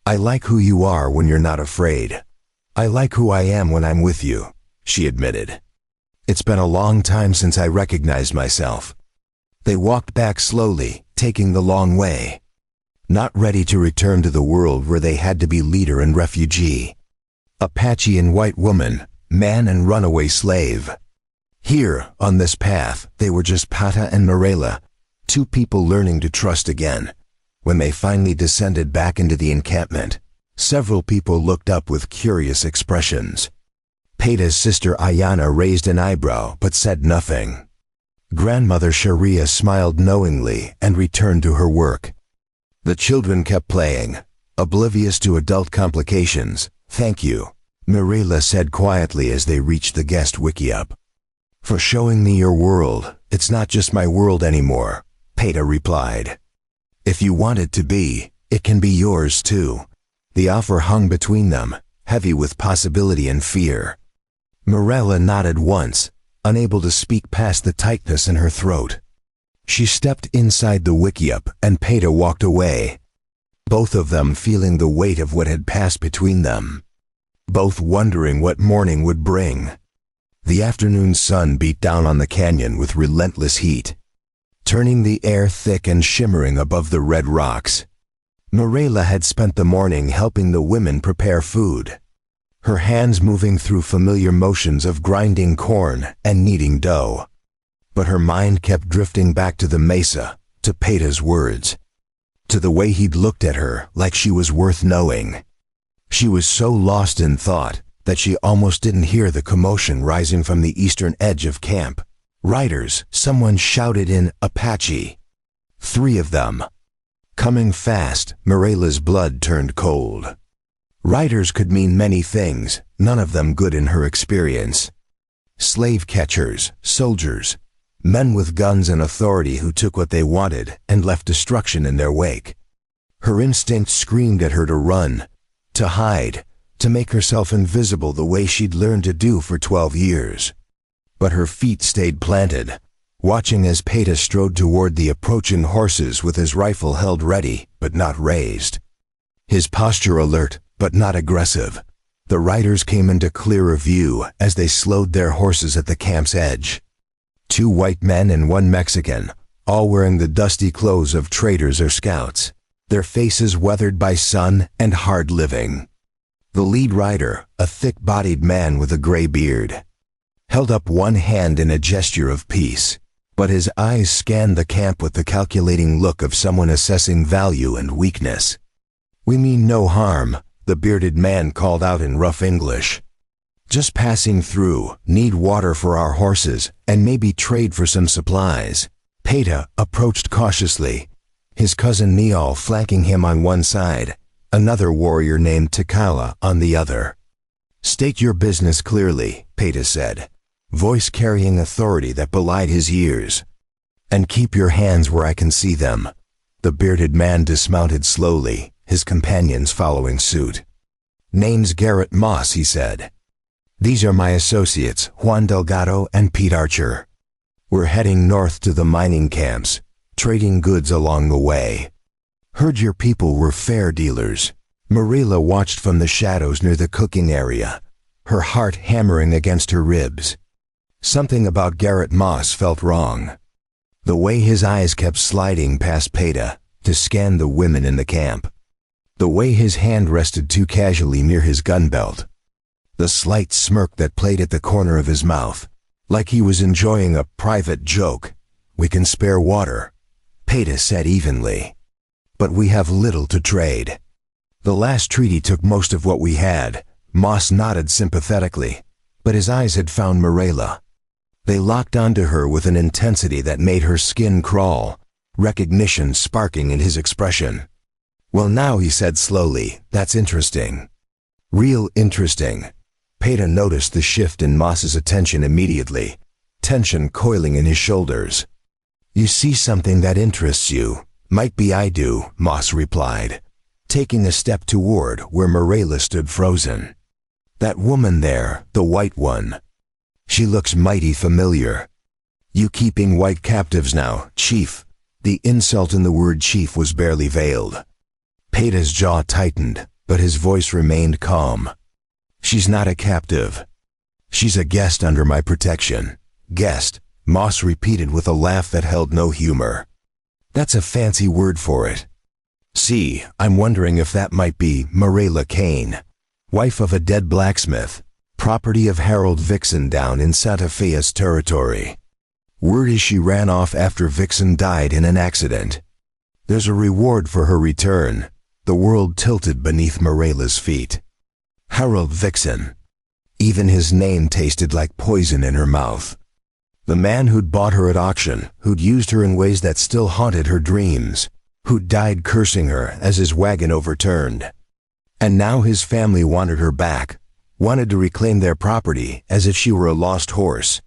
I like who you are when you're not afraid. I like who I am when I'm with you, she admitted. It's been a long time since I recognized myself. They walked back slowly, taking the long way. Not ready to return to the world where they had to be leader and refugee. Apache and white woman, man and runaway slave. Here, on this path, they were just Peta and Marilla, two people learning to trust again. When they finally descended back into the encampment, several people looked up with curious expressions. Peta's sister Ayana raised an eyebrow but said nothing. Grandmother Sharia smiled knowingly and returned to her work. The children kept playing, oblivious to adult complications. Thank you, Marilla said quietly as they reached the guest wickiup. "For showing me your world. It's not just my world anymore," Peta replied. "If you want it to be, it can be yours too." The offer hung between them, heavy with possibility and fear. Morella nodded once, unable to speak past the tightness in her throat. She stepped inside the wickiup and Peta walked away, both of them feeling the weight of what had passed between them, both wondering what morning would bring. The afternoon sun beat down on the canyon with relentless heat, turning the air thick and shimmering above the red rocks. Morella had spent the morning helping the women prepare food, her hands moving through familiar motions of grinding corn and kneading dough. But her mind kept drifting back to the mesa, to Peta's words, to the way he'd looked at her like she was worth knowing. She was so lost in thought that she almost didn't hear the commotion rising from the eastern edge of camp. "Riders," someone shouted in Apache. 3 of them. Coming fast, Morella's blood turned cold. Riders could mean many things, none of them good in her experience. Slave catchers, soldiers, men with guns and authority who took what they wanted and left destruction in their wake. Her instinct screamed at her to run, to hide, to make herself invisible the way she'd learned to do for 12 years. But her feet stayed planted, watching as Peta strode toward the approaching horses with his rifle held ready but not raised. His posture alert but not aggressive. The riders came into clearer view as they slowed their horses at the camp's edge. 2 white men and 1 Mexican, all wearing the dusty clothes of traders or scouts, their faces weathered by sun and hard living. The lead rider, a thick-bodied man with a gray beard, held up one hand in a gesture of peace, but his eyes scanned the camp with the calculating look of someone assessing value and weakness. "We mean no harm," the bearded man called out in rough English. "Just passing through, need water for our horses, and maybe trade for some supplies." Peta approached cautiously, his cousin Niall flanking him on one side, another warrior named Takala on the other. "State your business clearly," Peta said, voice carrying authority that belied his years. "And keep your hands where I can see them." The bearded man dismounted slowly, his companions following suit. "Name's Garrett Moss," he said. "These are my associates, Juan Delgado and Pete Archer. We're heading north to the mining camps, trading goods along the way. Heard your people were fair dealers." Morella watched from the shadows near the cooking area, her heart hammering against her ribs. Something about Garrett Moss felt wrong. The way his eyes kept sliding past Peta to scan the women in the camp. The way his hand rested too casually near his gun belt. The slight smirk that played at the corner of his mouth, like he was enjoying a private joke. "We can spare water," Peta said evenly. "But we have little to trade. The last treaty took most of what we had." Moss nodded sympathetically, but his eyes had found Morella. They locked onto her with an intensity that made her skin crawl, recognition sparking in his expression. "Well now," he said slowly, "that's interesting. Real interesting." Peta noticed the shift in Moss's attention immediately, tension coiling in his shoulders. "You see something that interests you." "Might be I do," Moss replied, taking a step toward where Morella stood frozen. "That woman there, the white one. She looks mighty familiar." "You keeping white captives now, Chief?" The insult in the word chief was barely veiled. Peta's jaw tightened, but his voice remained calm. "She's not a captive. She's a guest under my protection." "Guest," Moss repeated with a laugh that held no humor. "That's a fancy word for it. See, I'm wondering if that might be Morella Kane, wife of a dead blacksmith, property of Harold Vixen down in Santa Fe's territory. Word is she ran off after Vixen died in an accident. There's a reward for her return." The world tilted beneath Morella's feet. Harold Vixen. Even his name tasted like poison in her mouth. The man who'd bought her at auction, who'd used her in ways that still haunted her dreams, who'd died cursing her as his wagon overturned. And now his family wanted her back, wanted to reclaim their property as if she were a lost horse.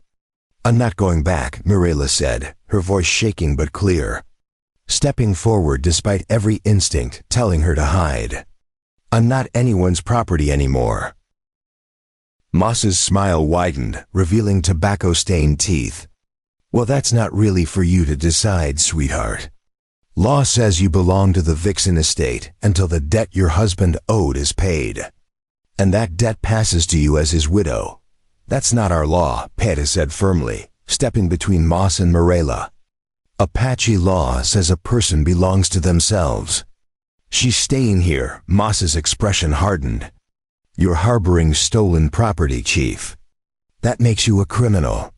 I'm not going back, Marilla said, her voice shaking but clear, stepping forward despite every instinct telling her to hide. I'm not anyone's property anymore. Moss's smile widened, revealing tobacco-stained teeth. Well, that's not really for you to decide, sweetheart. Law says you belong to the Vixen estate until the debt your husband owed is paid. And that debt passes to you as his widow. That's not our law, Peta said firmly, stepping between Moss and Marilla. Apache law says a person belongs to themselves. She's staying here, Moss's expression hardened. You're harboring stolen property, Chief. That makes you a criminal.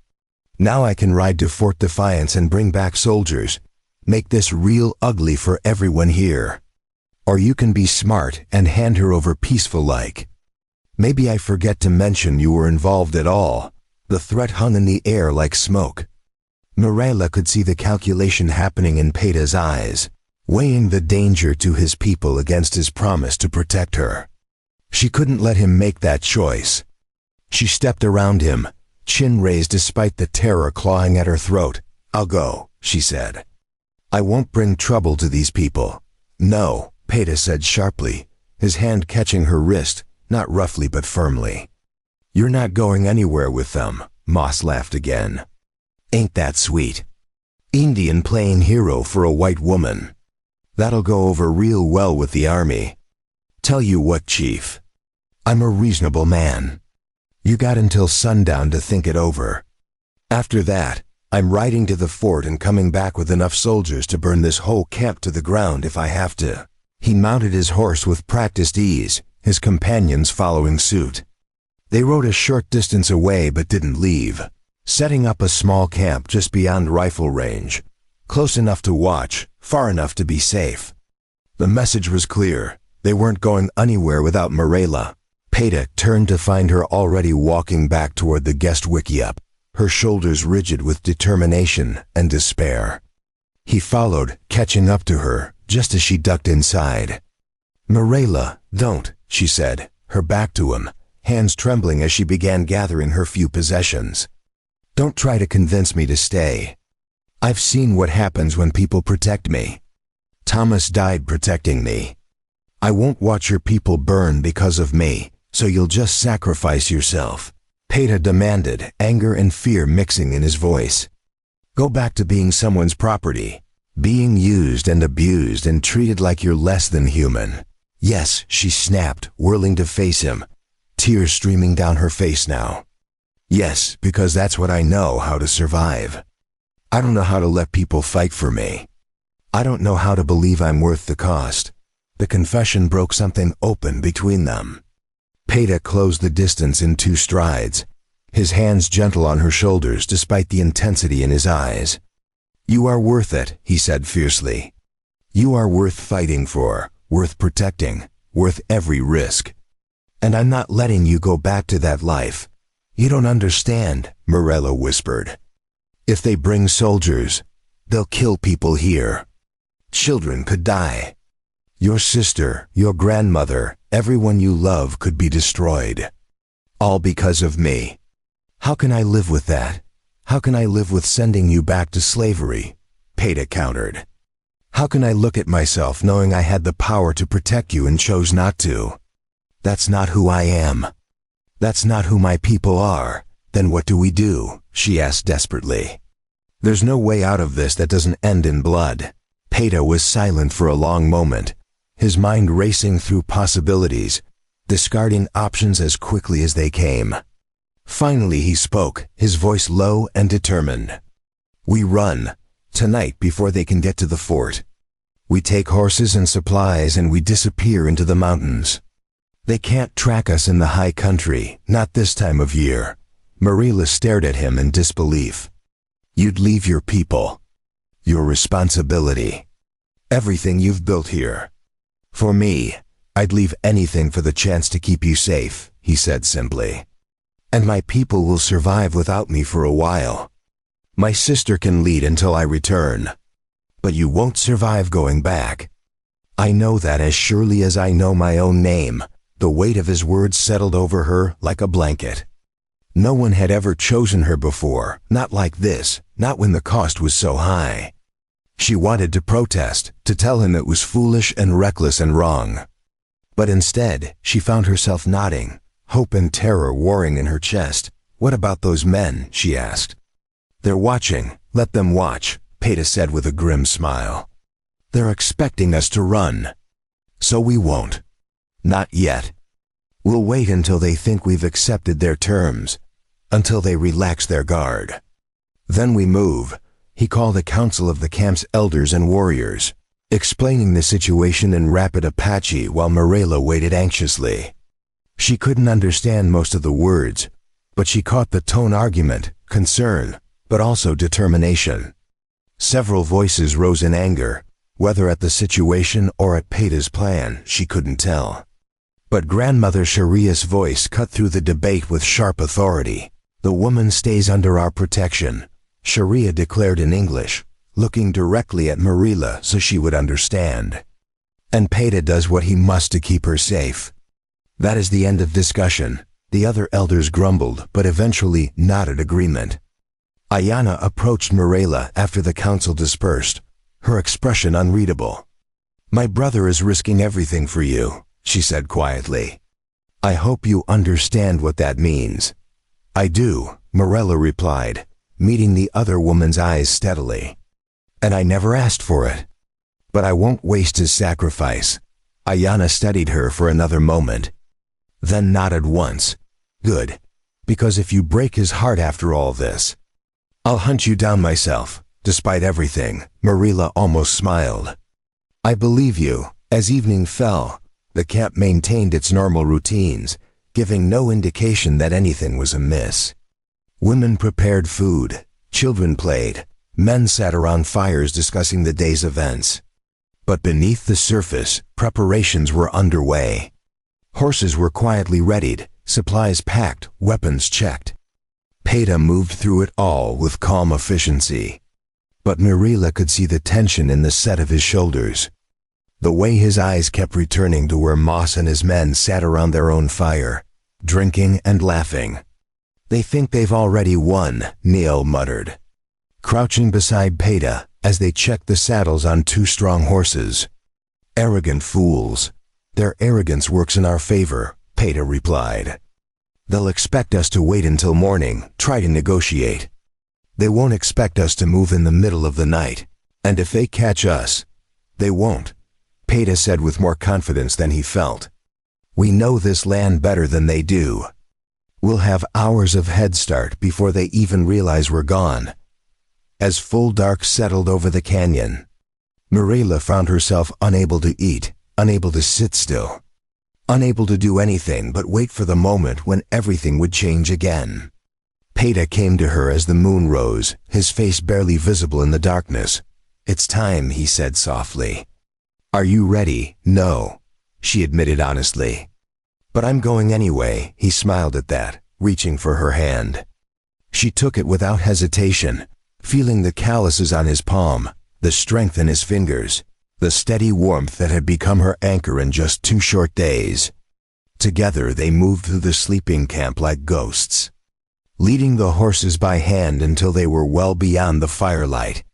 Now I can ride to Fort Defiance and bring back soldiers, make this real ugly for everyone here. Or you can be smart and hand her over peaceful-like. Maybe I forget to mention you were involved at all. The threat hung in the air like smoke. Marilla could see the calculation happening in Peta's eyes, weighing the danger to his people against his promise to protect her. She couldn't let him make that choice. She stepped around him, chin raised despite the terror clawing at her throat. I'll go, she said. I won't bring trouble to these people. No, Peta said sharply, his hand catching her wrist, not roughly but firmly. You're not going anywhere with them, Moss laughed again. Ain't that sweet? Indian playing hero for a white woman. That'll go over real well with the army. Tell you what, Chief. I'm a reasonable man. You got until sundown to think it over. After that, I'm riding to the fort and coming back with enough soldiers to burn this whole camp to the ground if I have to. He mounted his horse with practiced ease, his companions following suit. They rode a short distance away but didn't leave, setting up a small camp just beyond rifle range, close enough to watch, far enough to be safe. The message was clear. They weren't going anywhere without Marilla. Peta turned to find her already walking back toward the guest wickiup, her shoulders rigid with determination and despair. He followed, catching up to her, just as she ducked inside. Marilla, don't, she said, her back to him, hands trembling as she began gathering her few possessions. Don't try to convince me to stay. I've seen what happens when people protect me. Thomas died protecting me. I won't watch your people burn because of me, so you'll just sacrifice yourself. Peta demanded, anger and fear mixing in his voice. Go back to being someone's property, being used and abused and treated like you're less than human. Yes, she snapped, whirling to face him, tears streaming down her face now. Yes, because that's what I know how to survive. I don't know how to let people fight for me. I don't know how to believe I'm worth the cost. The confession broke something open between them. Peta closed the distance in 2 strides, his hands gentle on her shoulders despite the intensity in his eyes. You are worth it, he said fiercely. You are worth fighting for, worth protecting, worth every risk. And I'm not letting you go back to that life. You don't understand, Marilla whispered. If they bring soldiers, they'll kill people here. Children could die. Your sister, your grandmother, everyone you love could be destroyed. All because of me. How can I live with that? How can I live with sending you back to slavery? Peta countered. How can I look at myself knowing I had the power to protect you and chose not to? That's not who I am. That's not who my people are. Then what do we do? She asked desperately. There's no way out of this that doesn't end in blood. Peta was silent for a long moment, his mind racing through possibilities, discarding options as quickly as they came. Finally he spoke, his voice low and determined. We run, tonight before they can get to the fort. We take horses and supplies and we disappear into the mountains. They can't track us in the high country, not this time of year. Marilla stared at him in disbelief. You'd leave your people, your responsibility, everything you've built here. For me, I'd leave anything for the chance to keep you safe, he said simply. And my people will survive without me for a while. My sister can lead until I return. But you won't survive going back. I know that as surely as I know my own name. The weight of his words settled over her like a blanket. No one had ever chosen her before, not like this, not when the cost was so high. She wanted to protest, to tell him it was foolish and reckless and wrong. But instead, she found herself nodding, hope and terror warring in her chest. "What about those men?" she asked. "They're watching. Let them watch," Peta said with a grim smile. "They're expecting us to run. So we won't. Not yet. We'll wait until they think we've accepted their terms, until they relax their guard. Then we move." He called a council of the camp's elders and warriors, explaining the situation in rapid Apache while Mirela waited anxiously. She couldn't understand most of the words, but she caught the tone: argument, concern, but also determination. Several voices rose in anger, whether at the situation or at Peta's plan, she couldn't tell. But Grandmother Sharia's voice cut through the debate with sharp authority. "The woman stays under our protection," Sharia declared in English, looking directly at Mirela so she would understand. "And Peta does what he must to keep her safe." That is the end of discussion. The other elders grumbled, but eventually nodded agreement. Ayana approached Mirela after the council dispersed, her expression unreadable. "My brother is risking everything for you," she said quietly. "I hope you understand what that means." "I do," Mirela replied, meeting the other woman's eyes steadily. "And I never asked for it. But I won't waste his sacrifice." Ayana studied her for another moment, then nodded once. "Good. Because if you break his heart after all this, I'll hunt you down myself." Despite everything, Mirela almost smiled. "I believe you." As evening fell, the camp maintained its normal routines, giving no indication that anything was amiss. Women prepared food, children played, men sat around fires discussing the day's events. But beneath the surface, preparations were underway. Horses were quietly readied, supplies packed, weapons checked. Peta moved through it all with calm efficiency. But Mirela could see the tension in the set of his shoulders. The way his eyes kept returning to where Moss and his men sat around their own fire, drinking and laughing. "They think they've already won," Neil muttered, crouching beside Peta as they checked the saddles on two strong horses. "Arrogant fools. Their arrogance works in our favor," Peta replied. "They'll expect us to wait until morning, try to negotiate. They won't expect us to move in the middle of the night. And if they catch us, they won't," Peta said with more confidence than he felt. "We know this land better than they do. We'll have hours of head start before they even realize we're gone." As full dark settled over the canyon, Mirela found herself unable to eat, unable to sit still, unable to do anything but wait for the moment when everything would change again. Peta came to her as the moon rose, his face barely visible in the darkness. "It's time," he said softly. "Are you ready?" "No," she admitted honestly. "But I'm going anyway." He smiled at that, reaching for her hand. She took it without hesitation, feeling the calluses on his palm, the strength in his fingers, the steady warmth that had become her anchor in just 2 short days. Together they moved through the sleeping camp like ghosts, leading the horses by hand until they were well beyond the firelight.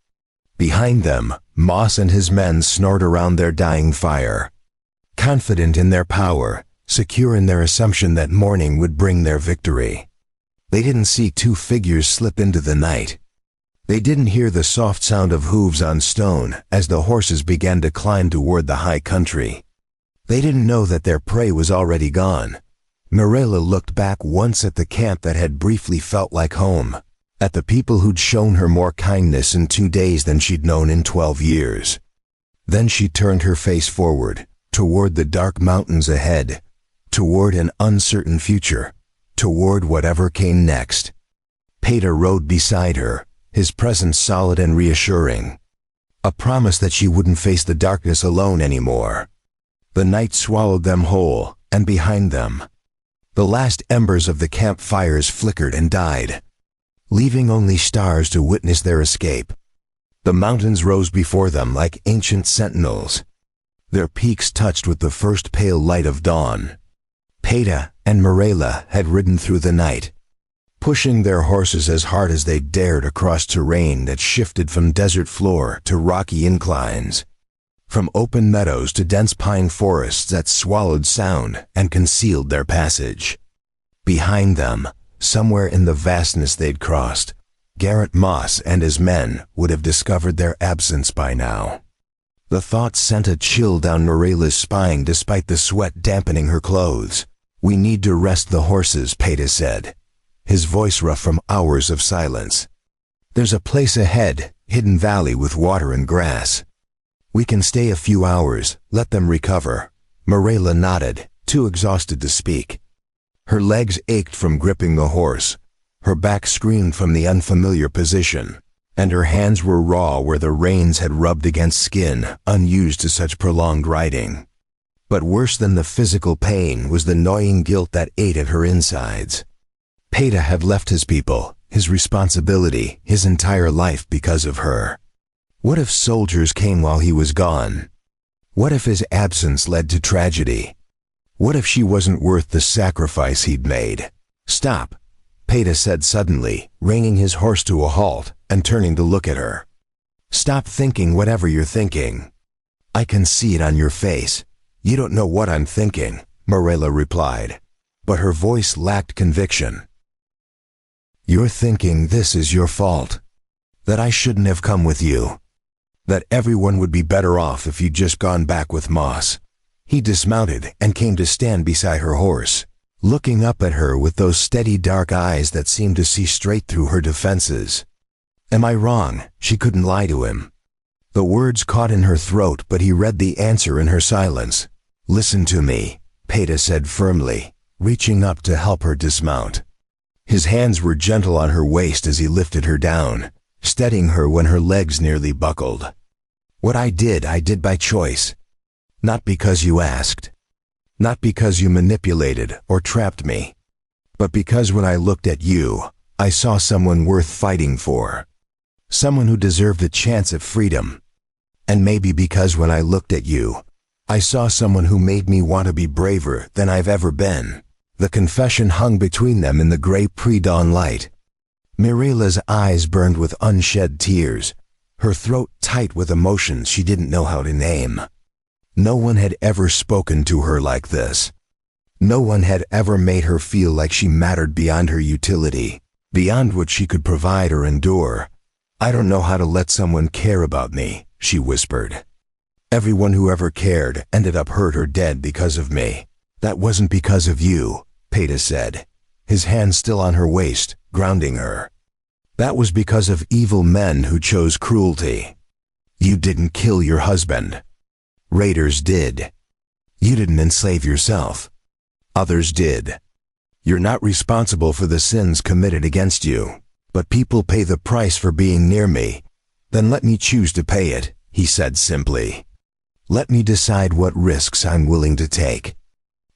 Behind them, Moss and his men snored around their dying fire, confident in their power, secure in their assumption that morning would bring their victory. They didn't see two figures slip into the night. They didn't hear the soft sound of hooves on stone as the horses began to climb toward the high country. They didn't know that their prey was already gone. Mirela looked back once at the camp that had briefly felt like home, at the people who'd shown her more kindness in 2 days than she'd known in 12 years. Then she turned her face forward, toward the dark mountains ahead, toward an uncertain future, toward whatever came next. Peta rode beside her, his presence solid and reassuring. A promise that she wouldn't face the darkness alone anymore. The night swallowed them whole, and behind them, the last embers of the campfires flickered and died, leaving only stars to witness their escape. The mountains rose before them like ancient sentinels, their peaks touched with the first pale light of dawn. Peta and Mirela had ridden through the night, pushing their horses as hard as they dared across terrain that shifted from desert floor to rocky inclines, from open meadows to dense pine forests that swallowed sound and concealed their passage. Behind them, somewhere in the vastness they'd crossed, Garrett Moss and his men would have discovered their absence by now. The thought sent a chill down Mariela's spine despite the sweat dampening her clothes. "We need to rest the horses," Peta said, his voice rough from hours of silence. "There's a place ahead, hidden valley with water and grass. We can stay a few hours, let them recover." Mariela nodded, too exhausted to speak. Her legs ached from gripping the horse, her back screamed from the unfamiliar position, and her hands were raw where the reins had rubbed against skin unused to such prolonged riding. But worse than the physical pain was the gnawing guilt that ate at her insides. Peta had left his people, his responsibility, his entire life because of her. What if soldiers came while he was gone? What if his absence led to tragedy? What if she wasn't worth the sacrifice he'd made? "Stop," Peta said suddenly, reining his horse to a halt and turning to look at her. "Stop thinking whatever you're thinking. I can see it on your face. You don't know what I'm thinking," Mariela replied, but her voice lacked conviction. "You're thinking this is your fault. That I shouldn't have come with you. That everyone would be better off if you'd just gone back with Moss." He dismounted and came to stand beside her horse, looking up at her with those steady dark eyes that seemed to see straight through her defenses. "Am I wrong?" She couldn't lie to him. The words caught in her throat, but he read the answer in her silence. "Listen to me," Peta said firmly, reaching up to help her dismount. His hands were gentle on her waist as he lifted her down, steadying her when her legs nearly buckled. "What I did by choice. Not because you asked. Not because you manipulated or trapped me. But because when I looked at you, I saw someone worth fighting for. Someone who deserved a chance at freedom. And maybe because when I looked at you, I saw someone who made me want to be braver than I've ever been." The confession hung between them in the gray pre-dawn light. Mariela's eyes burned with unshed tears, her throat tight with emotions she didn't know how to name. No one had ever spoken to her like this. No one had ever made her feel like she mattered beyond her utility, beyond what she could provide or endure. "I don't know how to let someone care about me," she whispered. "Everyone who ever cared ended up hurt or dead because of me. That wasn't because of you," Peta said, his hand still on her waist, grounding her. "That was because of evil men who chose cruelty. You didn't kill your husband. Raiders did. You didn't enslave yourself. Others did. You're not responsible for the sins committed against you. But people pay the price for being near me. Then let me choose to pay it," he said simply. "Let me decide what risks I'm willing to take.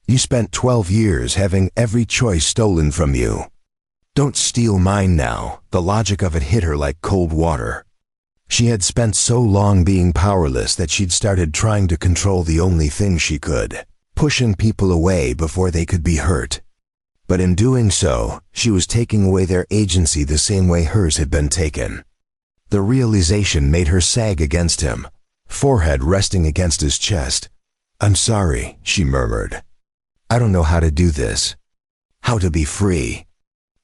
You spent 12 years having every choice stolen from you. Don't steal mine now." The logic of it hit her like cold water. She had spent so long being powerless that she'd started trying to control the only thing she could, pushing people away before they could be hurt. But in doing so, she was taking away their agency the same way hers had been taken. The realization made her sag against him, forehead resting against his chest. "I'm sorry," she murmured. "I don't know how to do this. How to be free.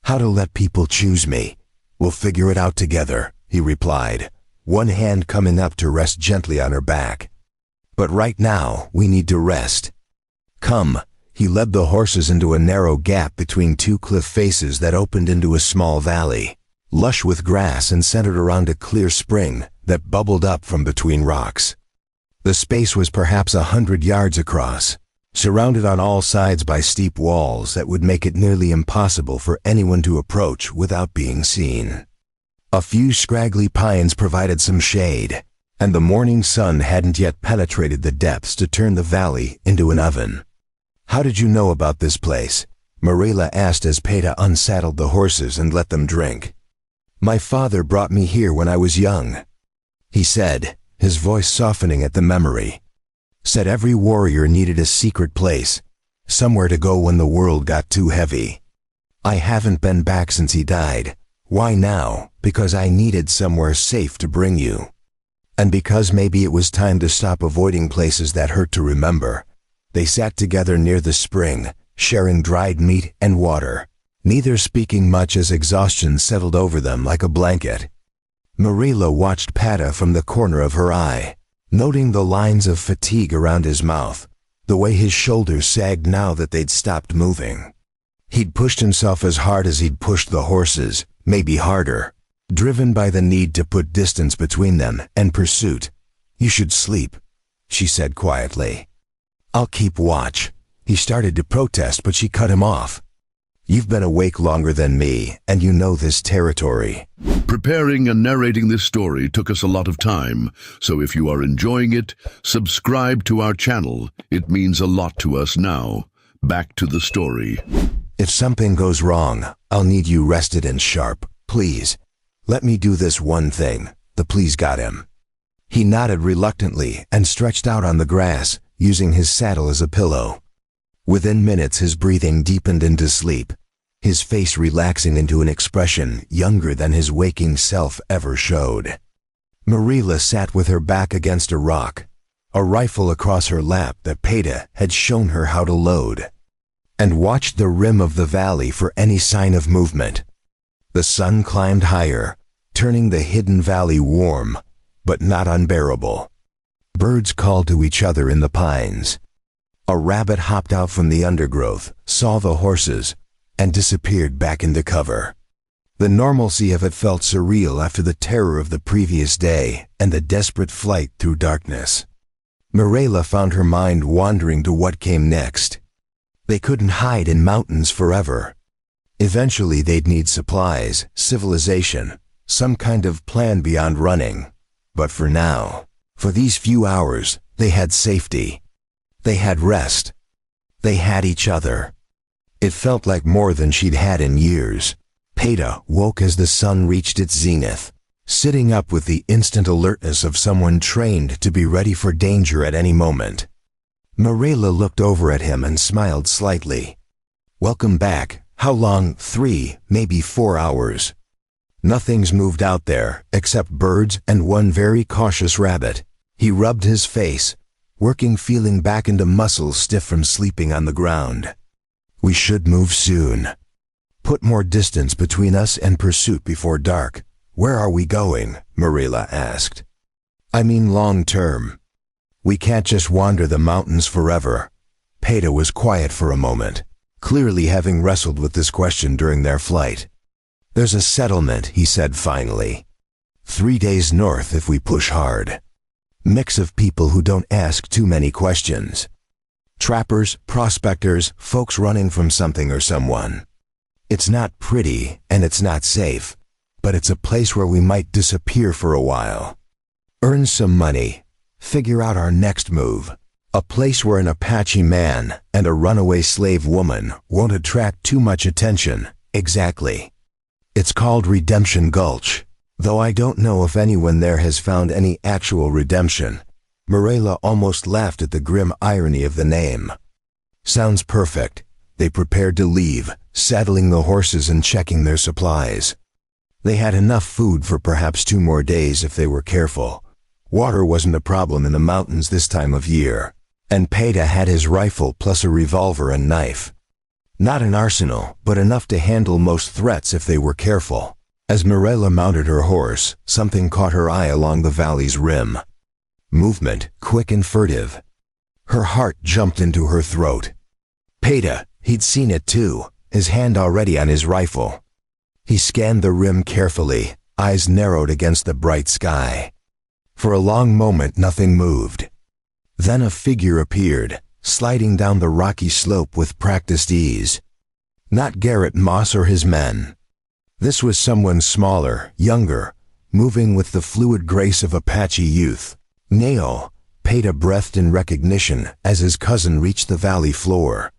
How to let people choose me. We'll figure it out together," he replied, one hand coming up to rest gently on her back. "But right now, we need to rest. Come." He led the horses into a narrow gap between two cliff faces that opened into a small valley, lush with grass and centered around a clear spring that bubbled up from between rocks. The space was perhaps 100 yards across, surrounded on all sides by steep walls that would make it nearly impossible for anyone to approach without being seen. A few scraggly pines provided some shade, and the morning sun hadn't yet penetrated the depths to turn the valley into an oven. "How did you know about this place?" Mariela asked as Peta unsaddled the horses and let them drink. "My father brought me here when I was young," he said, his voice softening at the memory. "Said every warrior needed a secret place, somewhere to go when the world got too heavy. I haven't been back since he died. Why now? Because I needed somewhere safe to bring you. And because maybe it was time to stop avoiding places that hurt to remember. They sat together near the spring, sharing dried meat and water, neither speaking much as exhaustion settled over them like a blanket. Marilla watched Pata from the corner of her eye, noting the lines of fatigue around his mouth, the way his shoulders sagged now that they'd stopped moving. He'd pushed himself as hard as he'd pushed the horses, maybe harder, driven by the need to put distance between them and pursuit. You should sleep, she said quietly. I'll keep watch. He started to protest, but she cut him off. You've been awake longer than me, and you know this territory. Preparing and narrating this story took us a lot of time, so if you are enjoying it, subscribe to our channel. It means a lot to us now. Back to the story. If something goes wrong, I'll need you rested and sharp. Please. Let me do this one thing. The please got him. He nodded reluctantly and stretched out on the grass, using his saddle as a pillow. Within minutes his breathing deepened into sleep, his face relaxing into an expression younger than his waking self ever showed. Marilla sat with her back against a rock, a rifle across her lap that Pata had shown her how to load, and watched the rim of the valley for any sign of movement. The sun climbed higher, turning the hidden valley warm, but not unbearable. Birds called to each other in the pines. A rabbit hopped out from the undergrowth, saw the horses, and disappeared back into cover. The normalcy of it felt surreal after the terror of the previous day and the desperate flight through darkness. Marilla found her mind wandering to what came next. They couldn't hide in mountains forever. Eventually they'd need supplies, civilization, some kind of plan beyond running. But for now, for these few hours, they had safety. They had rest. They had each other. It felt like more than she'd had in years. Pata woke as the sun reached its zenith, sitting up with the instant alertness of someone trained to be ready for danger at any moment. Marilla looked over at him and smiled slightly. Welcome back. How long? 3, maybe 4 hours. Nothing's moved out there, except birds and one very cautious rabbit. He rubbed his face, working feeling back into muscles stiff from sleeping on the ground. We should move soon. Put more distance between us and pursuit before dark. Where are we going? Marilla asked. I mean long term. We can't just wander the mountains forever. Pata was quiet for a moment, clearly having wrestled with this question during their flight. There's a settlement, he said finally. 3 days north if we push hard. Mix of people who don't ask too many questions. Trappers, prospectors, folks running from something or someone. It's not pretty and it's not safe, but it's a place where we might disappear for a while. Earn some money. Figure out our next move. A place where an Apache man and a runaway slave woman won't attract too much attention. Exactly. It's called Redemption Gulch. Though I don't know if anyone there has found any actual redemption. Marilla almost laughed at the grim irony of the name. Sounds perfect. They prepared to leave, saddling the horses and checking their supplies. They had enough food for perhaps 2 more days if they were careful. Water wasn't a problem in the mountains this time of year, and Pata had his rifle plus a revolver and knife. Not an arsenal, but enough to handle most threats if they were careful. As Marilla mounted her horse, something caught her eye along the valley's rim. Movement, quick and furtive. Her heart jumped into her throat. Pata, he'd seen it too, his hand already on his rifle. He scanned the rim carefully, eyes narrowed against the bright sky. For a long moment nothing moved. Then a figure appeared, sliding down the rocky slope with practiced ease. Not Garrett Moss or his men. This was someone smaller, younger, moving with the fluid grace of Apache youth. Nail, Pata breathed in recognition as his cousin reached the valley floor.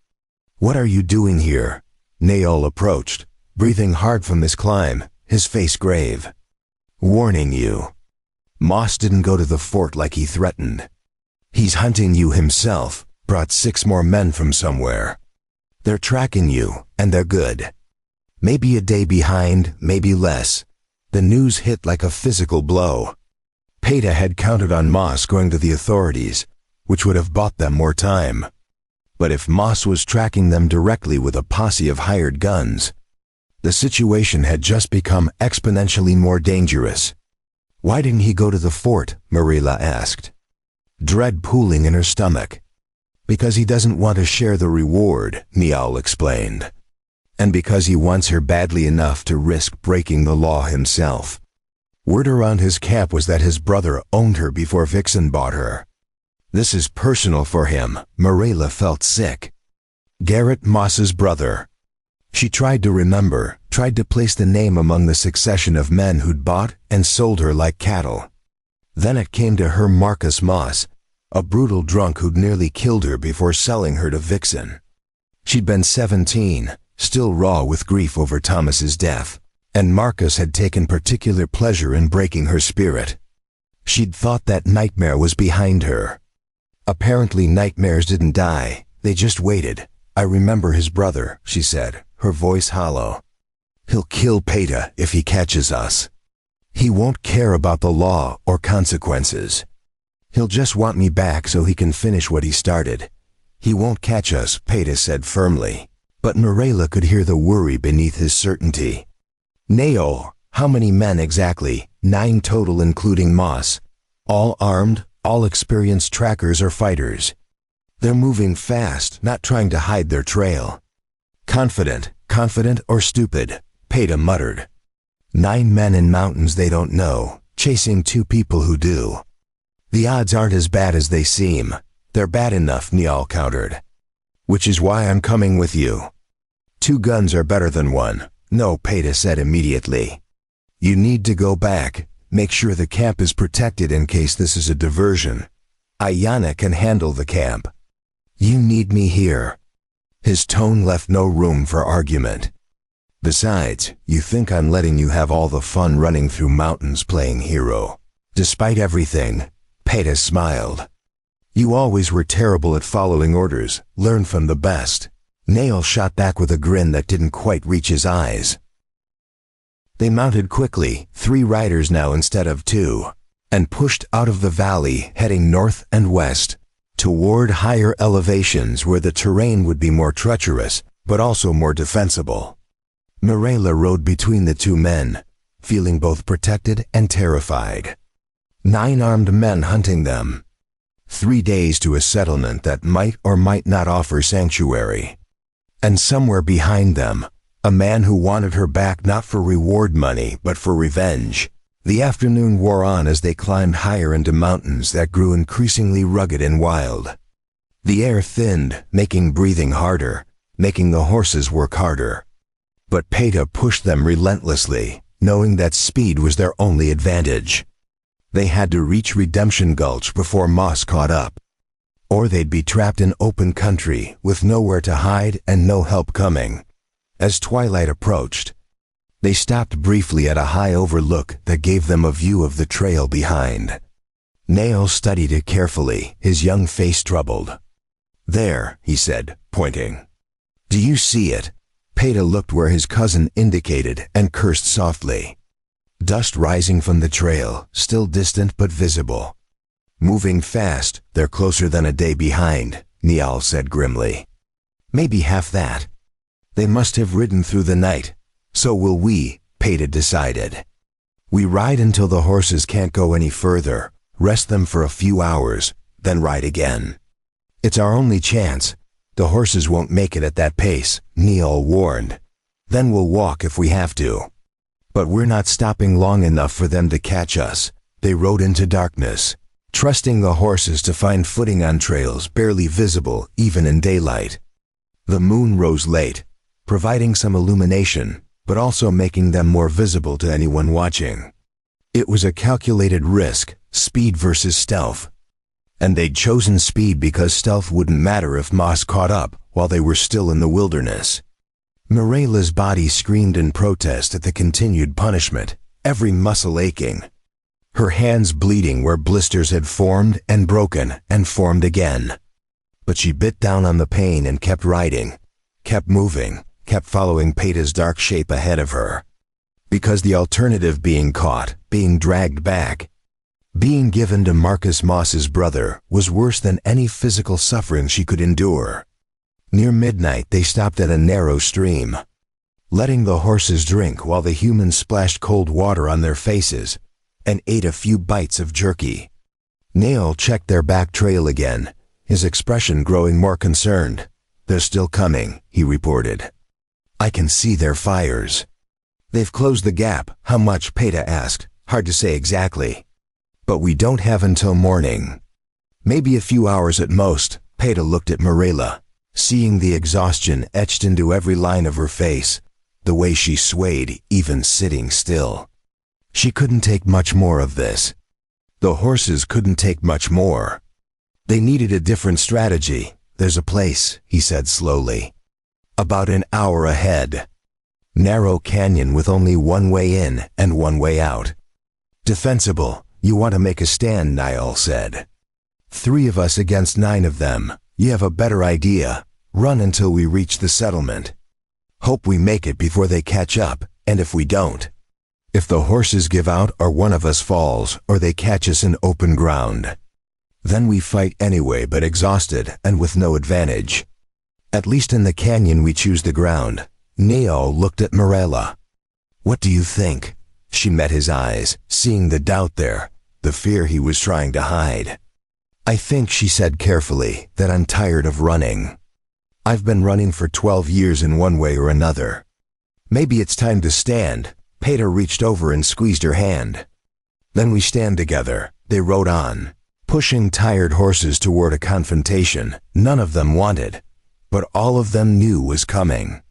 What are you doing here? Nail approached, breathing hard from his climb, his face grave. Warning you. Moss didn't go to the fort like he threatened. He's hunting you himself, brought 6 more men from somewhere. They're tracking you, and they're good. Maybe a day behind, maybe less. The news hit like a physical blow. Peta had counted on Moss going to the authorities, which would have bought them more time. But if Moss was tracking them directly with a posse of hired guns, the situation had just become exponentially more dangerous. Why didn't he go to the fort? Marilla asked, dread pooling in her stomach. Because he doesn't want to share the reward, Niall explained. And because he wants her badly enough to risk breaking the law himself. Word around his camp was that his brother owned her before Vixen bought her. This is personal for him. Marilla felt sick. Garrett Moss's brother. She tried to remember, tried to place the name among the succession of men who'd bought and sold her like cattle. Then it came to her Marcus Moss, a brutal drunk who'd nearly killed her before selling her to Vixen. She'd been 17, still raw with grief over Thomas's death, and Marcus had taken particular pleasure in breaking her spirit. She'd thought that nightmare was behind her. Apparently nightmares didn't die, they just waited. I remember his brother, she said, her voice hollow. He'll kill Peta if he catches us. He won't care about the law or consequences. He'll just want me back so he can finish what he started. He won't catch us, Peta said firmly. But Marilla could hear the worry beneath his certainty. Naol, how many men exactly? 9 total including Moss. All armed, all experienced trackers or fighters. They're moving fast, not trying to hide their trail. Confident or stupid, Peta muttered. 9 men in mountains they don't know, chasing 2 people who do. The odds aren't as bad as they seem. They're bad enough, Niall countered. Which is why I'm coming with you. 2 guns are better than 1. No, Peta said immediately. You need to go back. Make sure the camp is protected in case this is a diversion. Ayanna can handle the camp. You need me here. His tone left no room for argument. Besides, you think I'm letting you have all the fun running through mountains playing hero. Despite everything, Peta smiled. You always were terrible at following orders. Learn from the best. Nail shot back with a grin that didn't quite reach his eyes. They mounted quickly, 3 riders now instead of 2, and pushed out of the valley, heading north and west, toward higher elevations where the terrain would be more treacherous, but also more defensible. Marilla rode between the 2 men, feeling both protected and terrified. 9 armed men hunting them. 3 days to a settlement that might or might not offer sanctuary. And somewhere behind them, a man who wanted her back not for reward money, but for revenge. The afternoon wore on as they climbed higher into mountains that grew increasingly rugged and wild. The air thinned, making breathing harder, making the horses work harder. But Peta pushed them relentlessly, knowing that speed was their only advantage. They had to reach Redemption Gulch before Moss caught up. Or they'd be trapped in open country with nowhere to hide and no help coming. As twilight approached, they stopped briefly at a high overlook that gave them a view of the trail behind. Nail studied it carefully, his young face troubled. There, he said, pointing. Do you see it? Peta looked where his cousin indicated and cursed softly. Dust rising from the trail, still distant but visible. Moving fast, they're closer than a day behind, Niall said grimly. Maybe half that. They must have ridden through the night. So will we, Peta decided. We ride until the horses can't go any further, rest them for a few hours, then ride again. It's our only chance. The horses won't make it at that pace, Niall warned. Then we'll walk if we have to. But we're not stopping long enough for them to catch us. They rode into darkness, trusting the horses to find footing on trails barely visible even in daylight. The moon rose late, providing some illumination, but also making them more visible to anyone watching. It was a calculated risk, speed versus stealth. And they'd chosen speed because stealth wouldn't matter if Moss caught up while they were still in the wilderness. Marilla's body screamed in protest at the continued punishment, every muscle aching. Her hands bleeding where blisters had formed and broken and formed again. But she bit down on the pain and kept riding, kept moving, kept following Peta's dark shape ahead of her. Because the alternative, being caught, being dragged back, being given to Marcus Moss's brother, was worse than any physical suffering she could endure. Near midnight they stopped at a narrow stream, letting the horses drink while the humans splashed cold water on their faces and ate a few bites of jerky. Neil checked their back trail again, his expression growing more concerned. "They're still coming," he reported. "I can see their fires." "They've closed the gap." "How much?" Peta asked. "Hard to say exactly. But we don't have until morning. Maybe a few hours at most." Peta looked at Marilla, seeing the exhaustion etched into every line of her face, the way she swayed even sitting still. She couldn't take much more of this. The horses couldn't take much more. They needed a different strategy. "There's a place," he said slowly. "About an hour ahead. Narrow canyon with only one way in and one way out. Defensible. You want to make a stand," Niall said. "3 of us against 9 of them. You have a better idea. Run until we reach the settlement. Hope we make it before they catch up, and if we don't, if the horses give out or one of us falls or they catch us in open ground, then we fight anyway, but exhausted and with no advantage. At least in the canyon we choose the ground." Niall looked at Marilla. "What do you think?" She met his eyes, seeing the doubt there, the fear he was trying to hide. "I think," she said carefully, "that I'm tired of running. I've been running for 12 years in one way or another. Maybe it's time to stand." Peta reached over and squeezed her hand. "Then we stand together." They rode on, pushing tired horses toward a confrontation none of them wanted, but all of them knew was coming.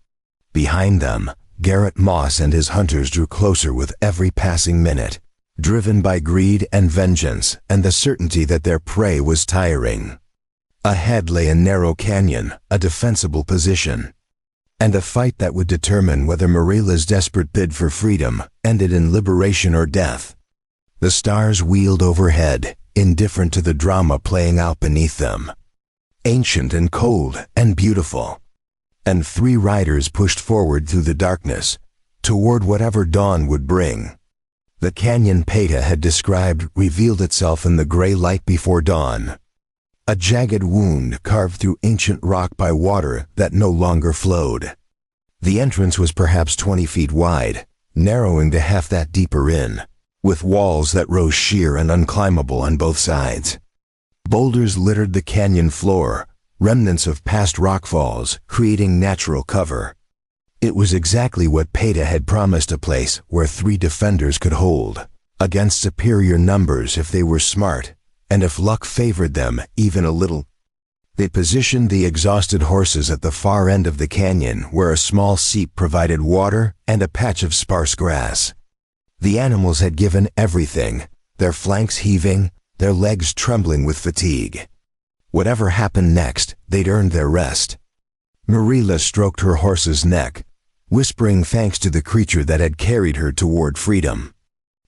Behind them, Garrett Moss and his hunters drew closer with every passing minute, driven by greed and vengeance and the certainty that their prey was tiring. Ahead lay a narrow canyon, a defensible position, and a fight that would determine whether Marilla's desperate bid for freedom ended in liberation or death. The stars wheeled overhead, indifferent to the drama playing out beneath them, ancient and cold and beautiful. And 3 riders pushed forward through the darkness, toward whatever dawn would bring. The canyon Peta had described revealed itself in the gray light before dawn, a jagged wound carved through ancient rock by water that no longer flowed. The entrance was perhaps 20 feet wide, narrowing to half that deeper in, with walls that rose sheer and unclimbable on both sides. Boulders littered the canyon floor, remnants of past rockfalls, creating natural cover. It was exactly what Peta had promised, a place where 3 defenders could hold, against superior numbers if they were smart, and if luck favored them even a little. They positioned the exhausted horses at the far end of the canyon where a small seep provided water and a patch of sparse grass. The animals had given everything, their flanks heaving, their legs trembling with fatigue. Whatever happened next, they'd earned their rest. Marilla stroked her horse's neck, whispering thanks to the creature that had carried her toward freedom,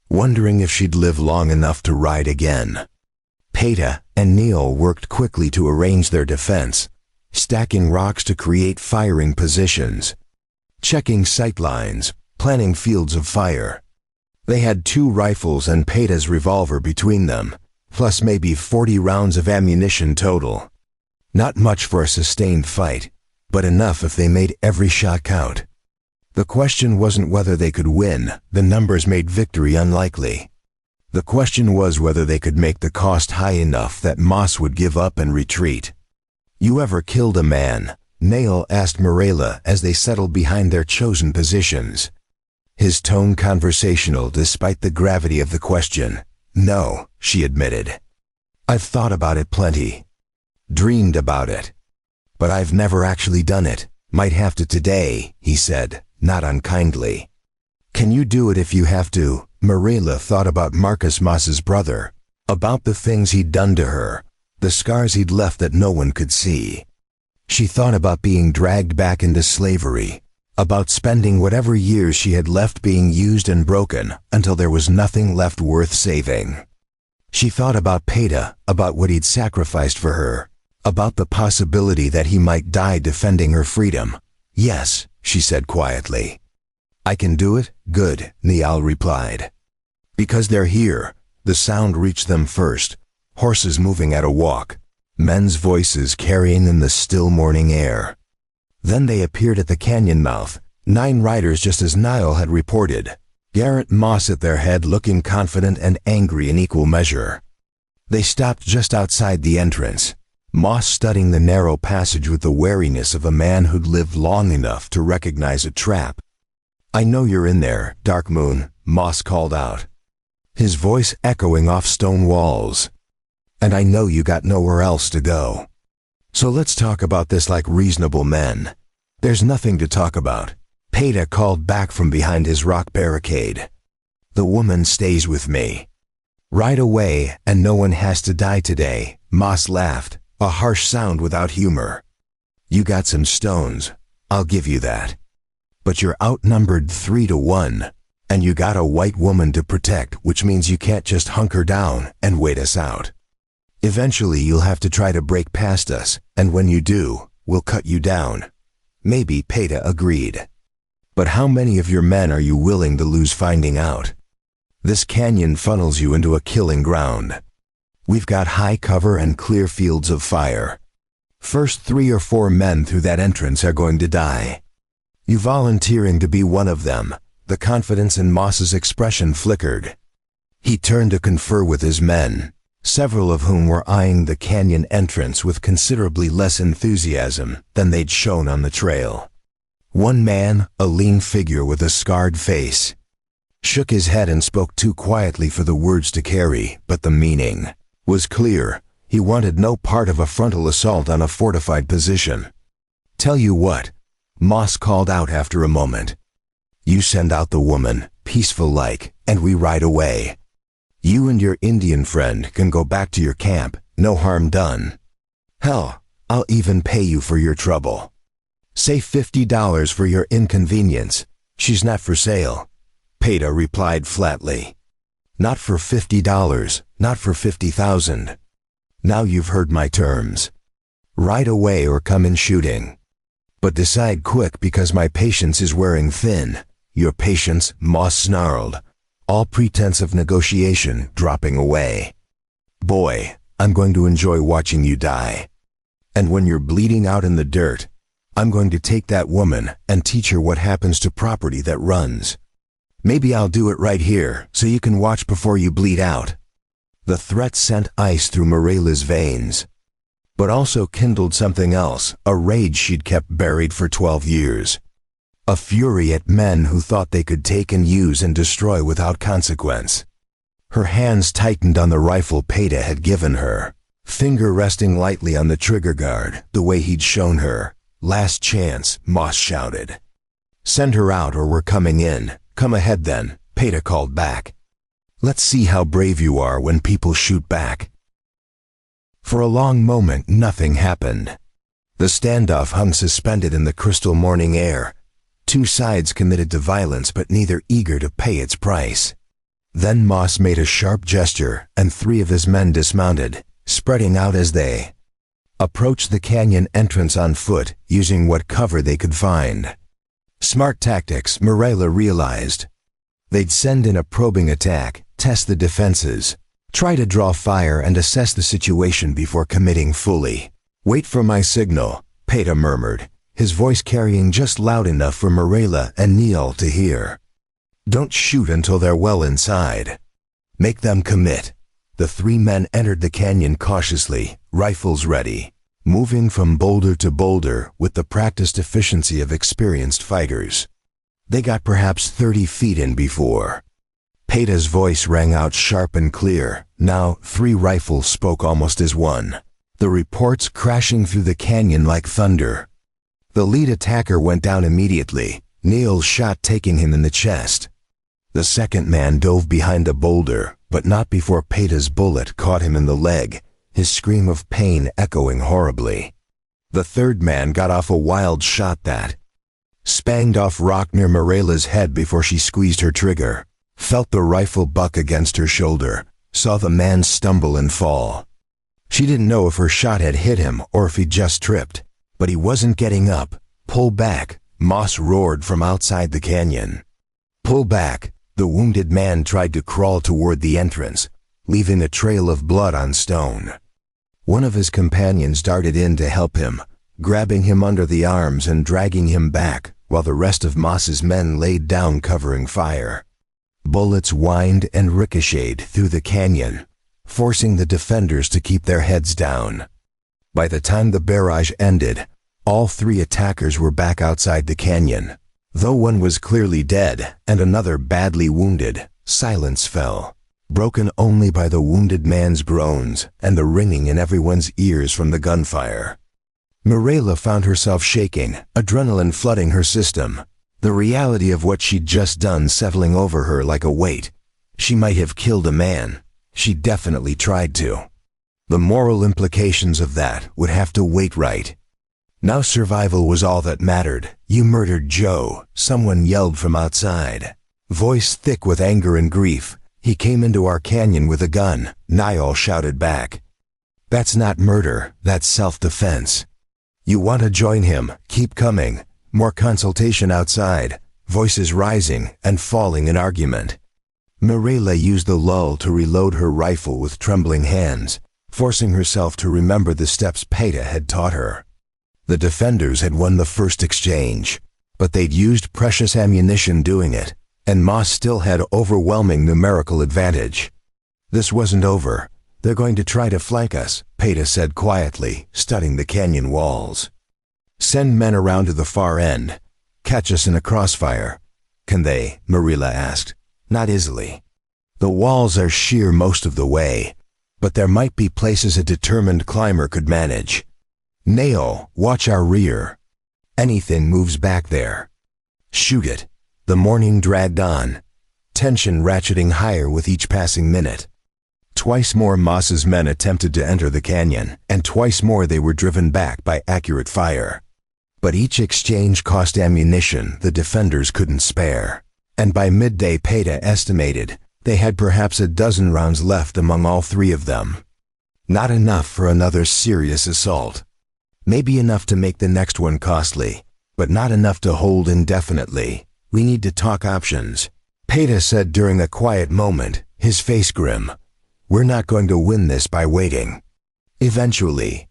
wondering if she'd live long enough to ride again. Peta and Neil worked quickly to arrange their defense, stacking rocks to create firing positions, checking sight lines, planning fields of fire. They had 2 rifles and Peta's revolver between them, plus maybe 40 rounds of ammunition total. Not much for a sustained fight, but enough if they made every shot count. The question wasn't whether they could win, the numbers made victory unlikely. The question was whether they could make the cost high enough that Moss would give up and retreat. "You ever killed a man?" Neil asked Marilla as they settled behind their chosen positions. His tone conversational despite the gravity of the question. "No," she admitted. "I've thought about it plenty. Dreamed about it. But I've never actually done it. Might have to today," he said, not unkindly. "Can you do it if you have to?" Marilla thought about Marcus Moss's brother, about the things he'd done to her, the scars he'd left that no one could see. She thought about being dragged back into slavery, about spending whatever years she had left being used and broken until there was nothing left worth saving. She thought about Peta, about what he'd sacrificed for her, about the possibility that he might die defending her freedom, "Yes," she said quietly. "I can do it?" "Good," Niall replied. Because they're here. The sound reached them first, horses moving at a walk, men's voices carrying in the still morning air. Then they appeared at the canyon mouth, 9 riders just as Niall had reported, Garrett Moss at their head, looking confident and angry in equal measure. They stopped just outside the entrance, Moss studying the narrow passage with the wariness of a man who'd lived long enough to recognize a trap. "I know you're in there, Dark Moon," Moss called out, his voice echoing off stone walls. "And I know you got nowhere else to go. So let's talk about this like reasonable men." "There's nothing to talk about," Peita called back from behind his rock barricade. "The woman stays with me. Right away, and no one has to die today." Moss laughed, a harsh sound without humor. "You got some stones, I'll give you that. But you're outnumbered 3 to 1. And you got a white woman to protect, which means you can't just hunker down and wait us out. Eventually you'll have to try to break past us, and when you do, we'll cut you down." Maybe, Peita agreed. "But how many of your men are you willing to lose finding out? This canyon funnels you into a killing ground. We've got high cover and clear fields of fire. First 3 or 4 men through that entrance are going to die. You volunteering to be one of them?" The confidence in Moss's expression flickered. He turned to confer with his men, several of whom were eyeing the canyon entrance with considerably less enthusiasm than they'd shown on the trail. One man, a lean figure with a scarred face, shook his head and spoke too quietly for the words to carry, but the meaning was clear. He wanted no part of a frontal assault on a fortified position. "Tell you what," Moss called out after a moment. "You send out the woman, peaceful-like, and we ride away. You and your Indian friend can go back to your camp, no harm done. Hell, I'll even pay you for your trouble. Say $50 for your inconvenience. She's not for sale." Peita replied flatly. "Not for $50, not for 50,000. Now you've heard my terms. Ride away or come in shooting. But decide quick because my patience is wearing thin." "Your patience," Moss snarled, all pretense of negotiation dropping away. "Boy, I'm going to enjoy watching you die. And when you're bleeding out in the dirt, I'm going to take that woman and teach her what happens to property that runs. Maybe I'll do it right here so you can watch before you bleed out." The threat sent ice through Morela's veins, but also kindled something else, a rage she'd kept buried for 12 years. A fury at men who thought they could take and use and destroy without consequence. Her hands tightened on the rifle Peita had given her, finger resting lightly on the trigger guard, the way he'd shown her. "Last chance," Moss shouted. "Send her out or we're coming in." "Come ahead then," Peita called back. "Let's see how brave you are when people shoot back." For a long moment, nothing happened. The standoff hung suspended in the crystal morning air, 2 sides committed to violence but neither eager to pay its price. Then Moss made a sharp gesture and 3 of his men dismounted, spreading out as they approached the canyon entrance on foot, using what cover they could find. Smart tactics, Morela realized. They'd send in a probing attack, test the defenses, try to draw fire and assess the situation before committing fully. "Wait for my signal," Peita murmured, his voice carrying just loud enough for Morela and Niall to hear. "Don't shoot until they're well inside. Make them commit." The 3 men entered the canyon cautiously, rifles ready, moving from boulder to boulder with the practiced efficiency of experienced fighters. They got perhaps 30 feet in before Peita's voice rang out sharp and clear. Now 3 rifles spoke almost as one, the reports crashing through the canyon like thunder. The lead attacker went down immediately, Niall's shot taking him in the chest. The second man dove behind a boulder, but not before Peita's bullet caught him in the leg, his scream of pain echoing horribly. The third man got off a wild shot that spanged off rock near Morela's head before she squeezed her trigger, felt the rifle buck against her shoulder, saw the man stumble and fall. She didn't know if her shot had hit him or if he just tripped, but he wasn't getting up. "Pull back," Moss roared from outside the canyon. "Pull back!" The wounded man tried to crawl toward the entrance, leaving a trail of blood on stone. One of his companions darted in to help him, grabbing him under the arms and dragging him back, while the rest of Moss's men laid down covering fire. Bullets whined and ricocheted through the canyon, forcing the defenders to keep their heads down. By the time the barrage ended, all three attackers were back outside the canyon. Though one was clearly dead and another badly wounded, silence fell, broken only by the wounded man's groans and the ringing in everyone's ears from the gunfire. Mirela found herself shaking, adrenaline flooding her system, the reality of what she'd just done settling over her like a weight. She might have killed a man. She definitely tried to. The moral implications of that would have to wait right. Now survival was all that mattered. "You murdered Joe," someone yelled from outside. Voice thick with anger and grief. "He came into our canyon with a gun," Niall shouted back. "That's not murder, that's self-defense. You want to join him, keep coming." More consultation outside, voices rising and falling in argument. Mirela used the lull to reload her rifle with trembling hands, forcing herself to remember the steps Peta had taught her. The defenders had won the first exchange, but they'd used precious ammunition doing it, and Moss still had overwhelming numerical advantage. "This wasn't over. They're going to try to flank us," Peta said quietly, studying the canyon walls. "Send men around to the far end. Catch us in a crossfire." "Can they?" Mirela asked. "Not easily. The walls are sheer most of the way, but there might be places a determined climber could manage. Nail, watch our rear. Anything moves back there, shoot it." The morning dragged on, tension ratcheting higher with each passing minute. Twice more Moss's men attempted to enter the canyon, and twice more they were driven back by accurate fire. But each exchange cost ammunition the defenders couldn't spare, and by midday Peta estimated they had perhaps a dozen rounds left among all three of them. Not enough for another serious assault. Maybe enough to make the next one costly, but not enough to hold indefinitely. "We need to talk options," Peta said during a quiet moment, his face grim. "We're not going to win this by waiting. Eventually,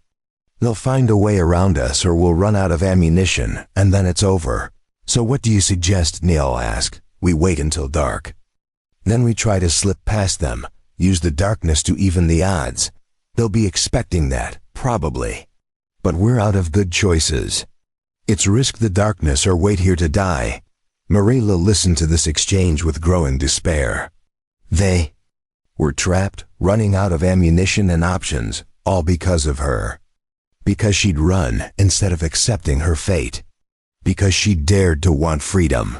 they'll find a way around us or we'll run out of ammunition, and then it's over." "So what do you suggest?" Neil asked. "We wait until dark. Then we try to slip past them, use the darkness to even the odds. They'll be expecting that, probably. But we're out of good choices. It's risk the darkness or wait here to die." Mirela listened to this exchange with growing despair. They were trapped, running out of ammunition and options, all because of her. Because she'd run instead of accepting her fate. Because she dared to want freedom.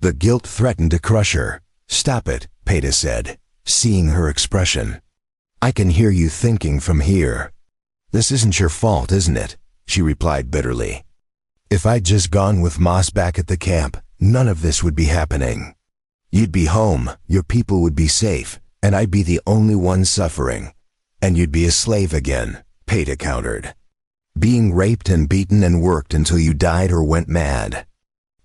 The guilt threatened to crush her. "Stop it," Peta said, seeing her expression. "I can hear you thinking from here." "This isn't your fault, isn't it?" she replied bitterly. "If I'd just gone with Moss back at the camp, none of this would be happening. You'd be home, your people would be safe, and I'd be the only one suffering. And you'd be a slave again," Peta countered. "Being raped and beaten and worked until you died or went mad.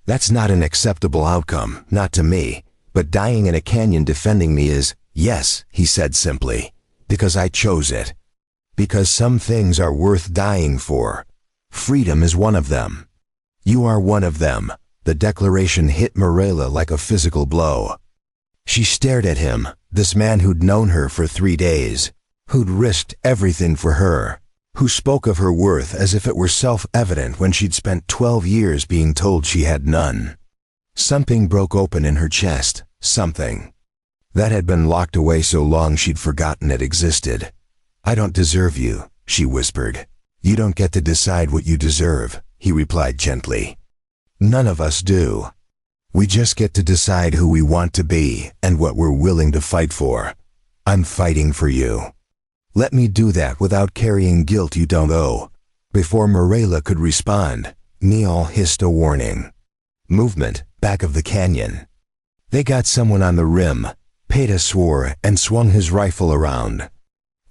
That's not an acceptable outcome, not to me, but dying in a canyon defending me is." "Yes," he said simply, "because I chose it. Because some things are worth dying for. Freedom is one of them. You are one of them." The declaration hit Mirela like a physical blow. She stared at him, this man who'd known her for 3 days, who'd risked everything for her, who spoke of her worth as if it were self-evident when she'd spent 12 years being told she had none. Something broke open in her chest, something that had been locked away so long she'd forgotten it existed. "I don't deserve you," she whispered. "You don't get to decide what you deserve," he replied gently. "None of us do. We just get to decide who we want to be and what we're willing to fight for. I'm fighting for you. Let me do that without carrying guilt you don't owe." Before Mirela could respond, Neil hissed a warning. Movement, back of the canyon. "They got someone on the rim," Peta swore and swung his rifle around.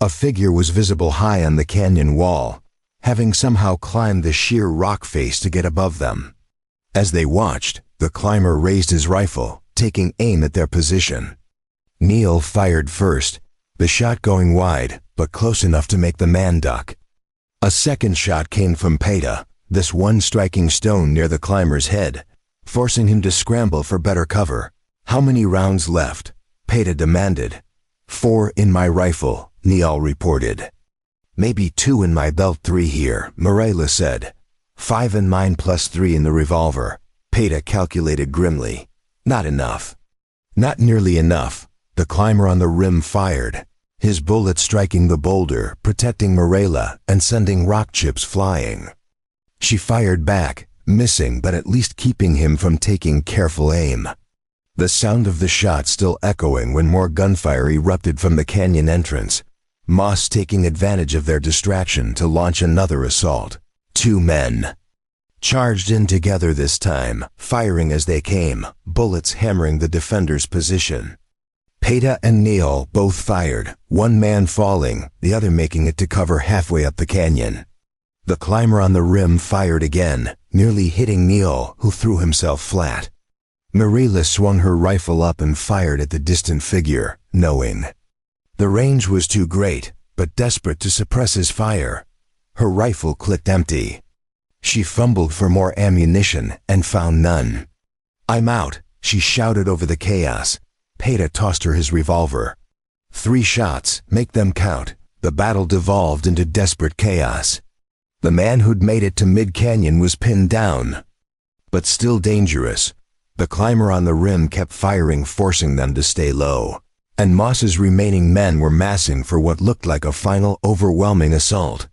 A figure was visible high on the canyon wall, having somehow climbed the sheer rock face to get above them. As they watched, the climber raised his rifle, taking aim at their position. Neil fired first, the shot going wide, but close enough to make the man duck. A second shot came from Peta, this one striking stone near the climber's head, forcing him to scramble for better cover. "How many rounds left?" Peta demanded. "4 in my rifle," Neil reported. "Maybe 2 in my belt, 3 here," Morella said. "5 in mine plus 3 in the revolver," Peta calculated grimly. "Not enough." Not nearly enough. The climber on the rim fired, his bullet striking the boulder, protecting Morella and sending rock chips flying. She fired back, missing but at least keeping him from taking careful aim. The sound of the shot still echoing when more gunfire erupted from the canyon entrance, Moss taking advantage of their distraction to launch another assault. 2 men charged in together this time, firing as they came, bullets hammering the defender's position. Peta and Neil both fired, one man falling, the other making it to cover halfway up the canyon. The climber on the rim fired again, nearly hitting Neil, who threw himself flat. Marilla swung her rifle up and fired at the distant figure, knowing the range was too great, but desperate to suppress his fire. Her rifle clicked empty. She fumbled for more ammunition and found none. "I'm out," she shouted over the chaos. Peta tossed her his revolver. 3 shots, make them count. The battle devolved into desperate chaos. The man who'd made it to mid-canyon was pinned down, but still dangerous. The climber on the rim kept firing, forcing them to stay low, and Moss's remaining men were massing for what looked like a final overwhelming assault.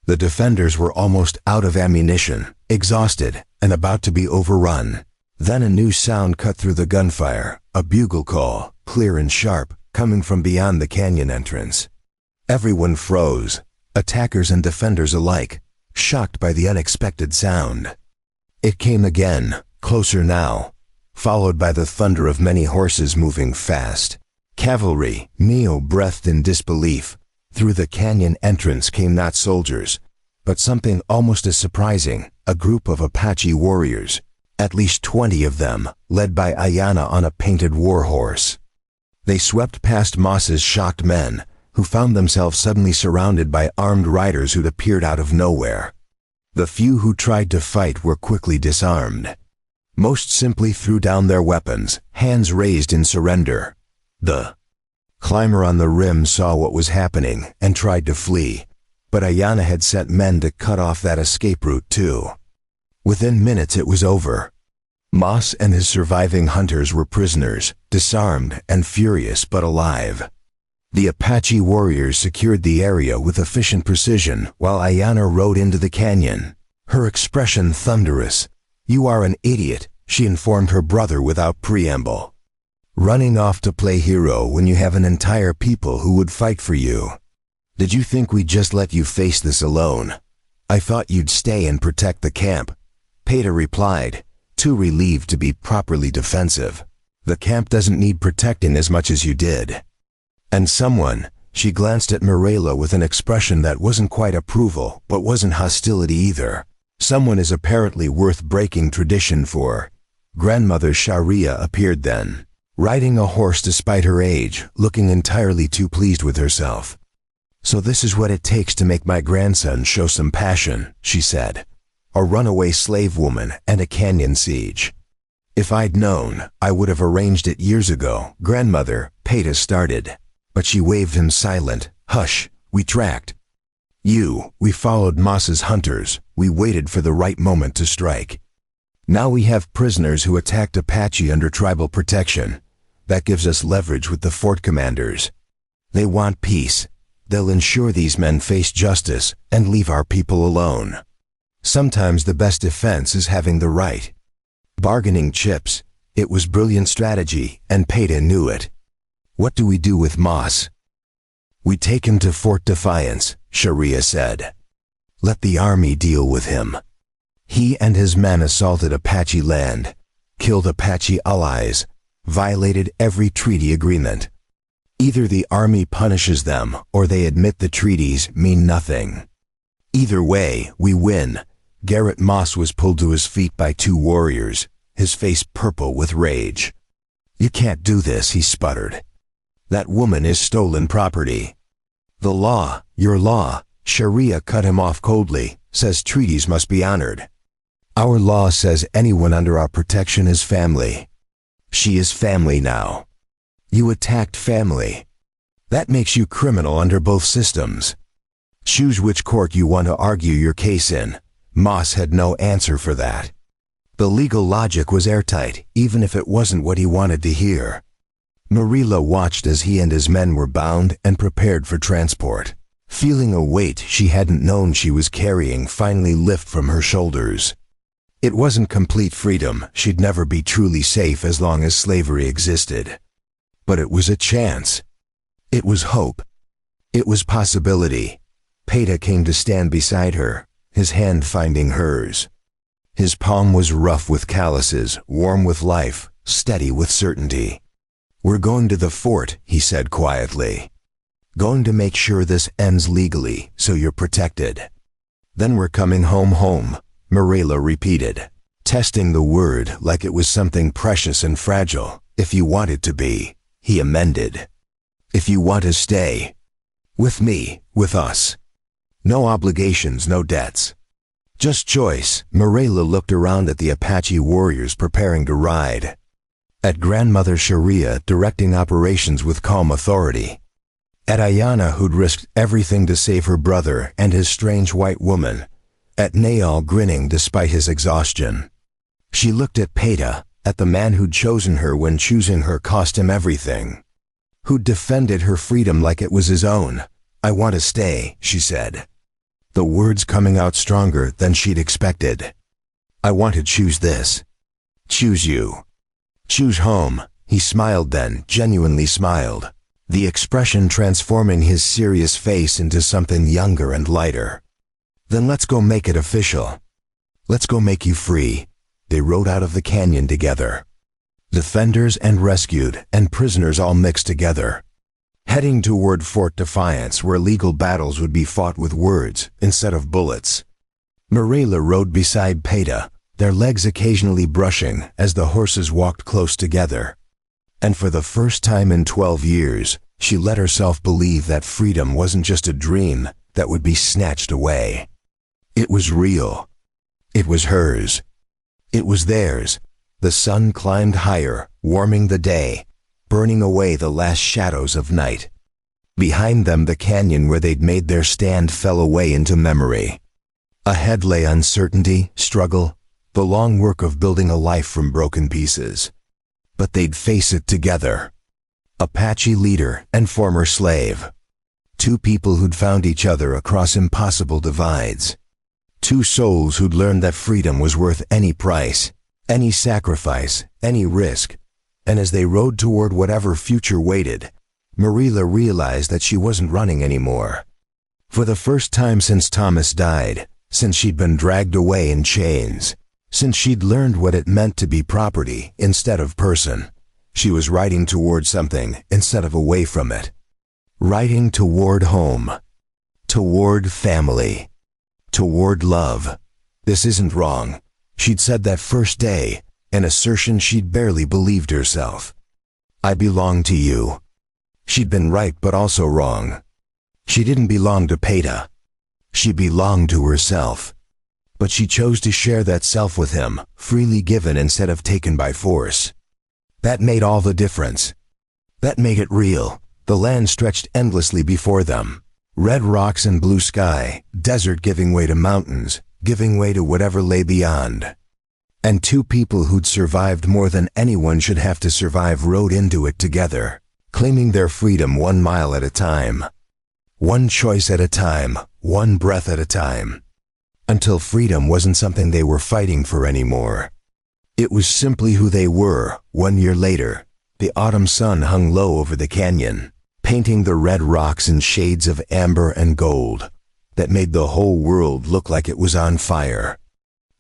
The defenders were almost out of ammunition, exhausted, and about to be overrun. Then a new sound cut through the gunfire, a bugle call, clear and sharp, coming from beyond the canyon entrance. Everyone froze, attackers and defenders alike, shocked by the unexpected sound. It came again, closer now, followed by the thunder of many horses moving fast. Cavalry, Neil breathed in disbelief. Through the canyon entrance came not soldiers, but something almost as surprising, a group of Apache warriors. At least 20 of them, led by Ayanna on a painted war horse. They swept past Moss's shocked men, who found themselves suddenly surrounded by armed riders who'd appeared out of nowhere. The few who tried to fight were quickly disarmed. Most simply threw down their weapons, hands raised in surrender. The climber on the rim saw what was happening and tried to flee, but Ayanna had sent men to cut off that escape route too. Within minutes it was over. Moss and his surviving hunters were prisoners, disarmed and furious but alive. The Apache warriors secured the area with efficient precision while Ayanna rode into the canyon, her expression thunderous. "You are an idiot," she informed her brother without preamble. "Running off to play hero when you have an entire people who would fight for you. Did you think we'd just let you face this alone? I thought you'd stay and protect the camp," Peta replied, too relieved to be properly defensive. "The camp doesn't need protecting as much as you did." And someone, she glanced at Morella with an expression that wasn't quite approval, but wasn't hostility either. Someone is apparently worth breaking tradition for. Grandmother Sharia appeared then, riding a horse despite her age, looking entirely too pleased with herself. "So this is what it takes to make my grandson show some passion," she said. "A runaway slave woman and a canyon siege. If I'd known, I would have arranged it years ago." "Grandmother," Peta started, but she waved him silent. "Hush, we tracked. We followed Moss's hunters. We waited for the right moment to strike. Now we have prisoners who attacked Apache under tribal protection. That gives us leverage with the fort commanders. They want peace. They'll ensure these men face justice and leave our people alone. Sometimes the best defense is having the right bargaining chips." It was brilliant strategy, and Peta knew it. "What do we do with Moss?" "We take him to Fort Defiance," Sharia said. "Let the army deal with him." He and his men assaulted Apache land, killed Apache allies, violated every treaty agreement. Either the army punishes them or they admit the treaties mean nothing. Either way, we win. Garrett Moss was pulled to his feet by two warriors, his face purple with rage. "You can't do this," he sputtered. "That woman is stolen property." "The law, your law," Sharia cut him off coldly, "says treaties must be honored. Our law says anyone under our protection is family. She is family now. You attacked family. That makes you criminal under both systems. Choose which court you want to argue your case in." Moss had no answer for that. The legal logic was airtight, even if it wasn't what he wanted to hear. Marilla watched as he and his men were bound and prepared for transport, feeling a weight she hadn't known she was carrying finally lift from her shoulders. It wasn't complete freedom. She'd never be truly safe as long as slavery existed. But it was a chance. It was hope. It was possibility. Peta came to stand beside her, his hand finding hers. His palm was rough with calluses, warm with life, steady with certainty. "We're going to the fort," he said quietly. "Going to make sure this ends legally, so you're protected. Then we're coming home," Marilla repeated, testing the word like it was something precious and fragile. "If you want it to be," he amended. "If you want to stay. With me, with us. No obligations, no debts. Just choice." Marilla looked around at the Apache warriors preparing to ride. At Grandmother Sharia directing operations with calm authority. At Ayanna, who'd risked everything to save her brother and his strange white woman. At Naal, grinning despite his exhaustion. She looked at Peta, at the man who'd chosen her when choosing her cost him everything. Who'd defended her freedom like it was his own. "I want to stay," she said. The words coming out stronger than she'd expected. "I want to choose this. Choose you. Choose home." He smiled then, genuinely smiled, the expression transforming his serious face into something younger and lighter. "Then let's go make it official. Let's go make you free." They rode out of the canyon together. Defenders and rescued, and prisoners all mixed together. Heading toward Fort Defiance, where legal battles would be fought with words instead of bullets. Marilla rode beside Peta, their legs occasionally brushing as the horses walked close together. And for the first time in 12 years, she let herself believe that freedom wasn't just a dream that would be snatched away. It was real. It was hers. It was theirs. The sun climbed higher, warming the day, burning away the last shadows of night. Behind them, the canyon where they'd made their stand fell away into memory. Ahead lay uncertainty, struggle, the long work of building a life from broken pieces. But they'd face it together. Apache leader and former slave. Two people who'd found each other across impossible divides. Two souls who'd learned that freedom was worth any price, any sacrifice, any risk. And as they rode toward whatever future waited, Marilla realized that she wasn't running anymore. For the first time since Thomas died, since she'd been dragged away in chains, since she'd learned what it meant to be property instead of person, she was riding toward something instead of away from it. Riding toward home. Toward family. Toward love. This isn't wrong. She'd said that first day, an assertion she'd barely believed herself. "I belong to you." She'd been right but also wrong. She didn't belong to Peta. She belonged to herself. But she chose to share that self with him, freely given instead of taken by force. That made all the difference. That made it real. The land stretched endlessly before them. Red rocks and blue sky, desert giving way to mountains, giving way to whatever lay beyond. And two people who'd survived more than anyone should have to survive rode into it together, claiming their freedom 1 mile at a time. One choice at a time, one breath at a time. Until freedom wasn't something they were fighting for anymore. It was simply who they were. 1 year later, the autumn sun hung low over the canyon, painting the red rocks in shades of amber and gold that made the whole world look like it was on fire.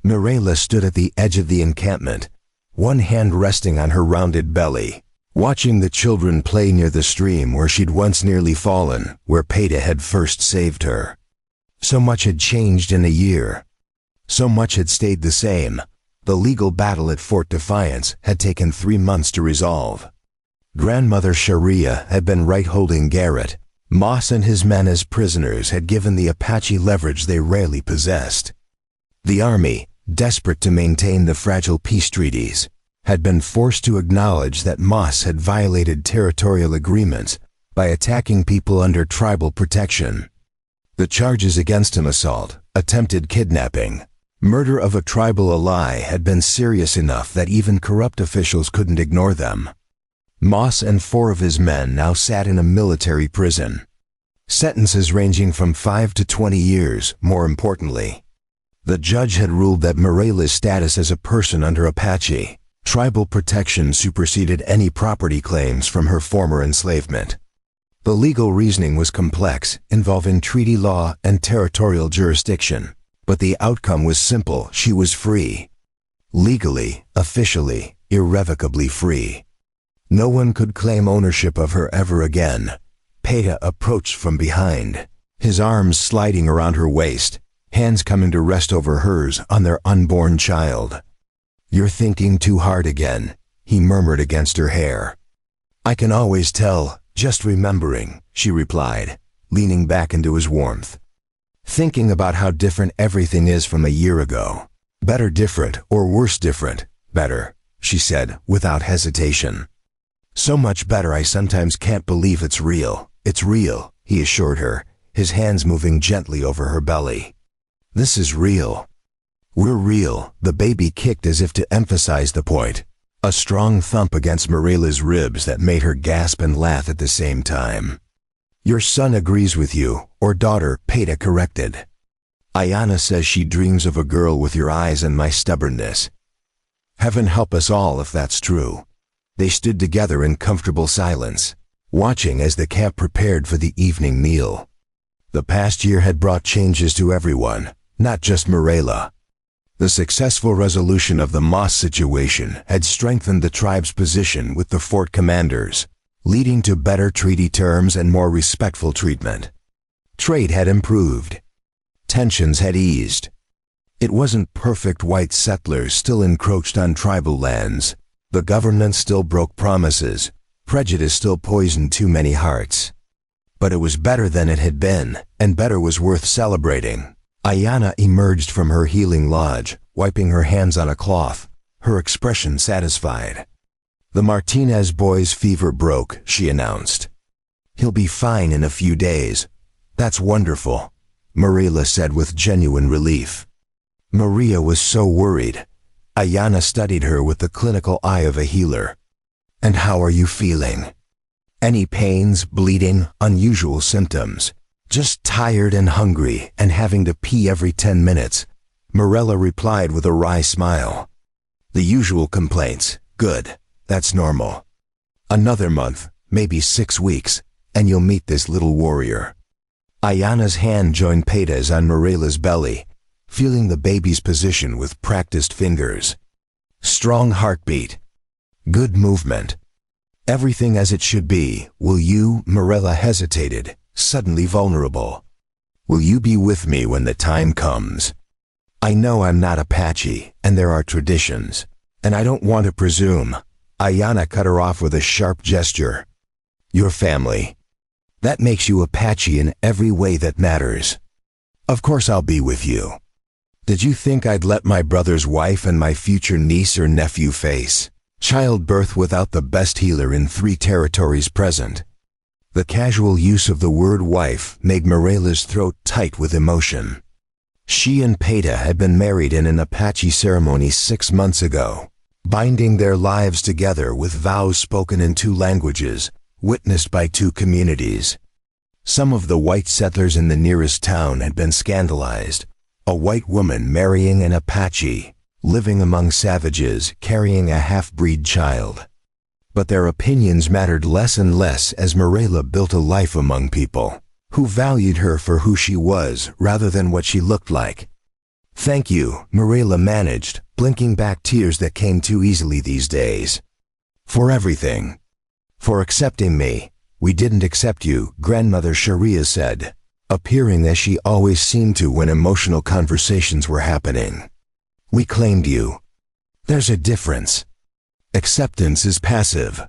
Marilla stood at the edge of the encampment, one hand resting on her rounded belly, watching the children play near the stream where she'd once nearly fallen, where Peta had first saved her. So much had changed in a year. So much had stayed the same. The legal battle at Fort Defiance had taken 3 months to resolve. Grandmother Sharia had been right holding Garrett. Moss and his men as prisoners had given the Apache leverage they rarely possessed. The army, desperate to maintain the fragile peace treaties, had been forced to acknowledge that Moss had violated territorial agreements by attacking people under tribal protection. The charges against him: assault, attempted kidnapping, murder of a tribal ally had been serious enough that even corrupt officials couldn't ignore them. Moss and 4 of his men now sat in a military prison. Sentences ranging from 5 to 20 years, more importantly. The judge had ruled that Morela's status as a person under Apache tribal protection superseded any property claims from her former enslavement. The legal reasoning was complex, involving treaty law and territorial jurisdiction, but the outcome was simple: she was free. Legally, officially, irrevocably free. No one could claim ownership of her ever again. Peta approached from behind, his arms sliding around her waist, hands coming to rest over hers on their unborn child. "You're thinking too hard again," he murmured against her hair. "I can always tell, just remembering," she replied, leaning back into his warmth. "Thinking about how different everything is from a year ago. Better different, or worse different. Better," she said, without hesitation. "So much better I sometimes can't believe it's real." "It's real," he assured her, his hands moving gently over her belly. "This is real. We're real." The baby kicked as if to emphasize the point, a strong thump against Morela's ribs that made her gasp and laugh at the same time. "Your son agrees with you, or daughter," Peta corrected. "Ayanna says she dreams of a girl with your eyes and my stubbornness. Heaven help us all if that's true." They stood together in comfortable silence, watching as the camp prepared for the evening meal. The past year had brought changes to everyone, not just Morela. The successful resolution of the Moss situation had strengthened the tribe's position with the fort commanders, leading to better treaty terms and more respectful treatment. Trade had improved. Tensions had eased. It wasn't perfect. White settlers still encroached on tribal lands. The government still broke promises. Prejudice still poisoned too many hearts. But it was better than it had been, and better was worth celebrating. Ayanna emerged from her healing lodge, wiping her hands on a cloth, her expression satisfied. "The Martinez boy's fever broke," she announced. "He'll be fine in a few days." "That's wonderful," Morela said with genuine relief. Maria was so worried. Ayanna studied her with the clinical eye of a healer. "And how are you feeling? Any pains, bleeding, unusual symptoms?" "Just tired and hungry and having to pee every 10 minutes," Morela replied with a wry smile. "The usual complaints. Good. That's normal. Another month, maybe 6 weeks, and you'll meet this little warrior." Ayanna's hand joined Peta's on Morela's belly, feeling the baby's position with practiced fingers. Strong heartbeat. Good movement. Everything as it should be. "Will you?" Morela hesitated, suddenly vulnerable. "Will you be with me when the time comes? I know I'm not Apache, and there are traditions, and I don't want to presume." Ayanna cut her off with a sharp gesture. "Your family. That makes you Apache in every way that matters. Of course I'll be with you. Did you think I'd let my brother's wife and my future niece or nephew face childbirth without the best healer in 3 territories present?" The casual use of the word wife made Morela's throat tight with emotion. She and Peta had been married in an Apache ceremony 6 months ago, binding their lives together with vows spoken in 2 languages, witnessed by 2 communities. Some of the white settlers in the nearest town had been scandalized. A white woman marrying an Apache, living among savages, carrying a half-breed child. But their opinions mattered less and less as Morela built a life among people who valued her for who she was rather than what she looked like. "Thank you," Morela managed, blinking back tears that came too easily these days. "For everything. For accepting me." "We didn't accept you," Grandmother Sharia said. appearing as she always seemed to when emotional conversations were happening. We claimed you. There's a difference. Acceptance is passive.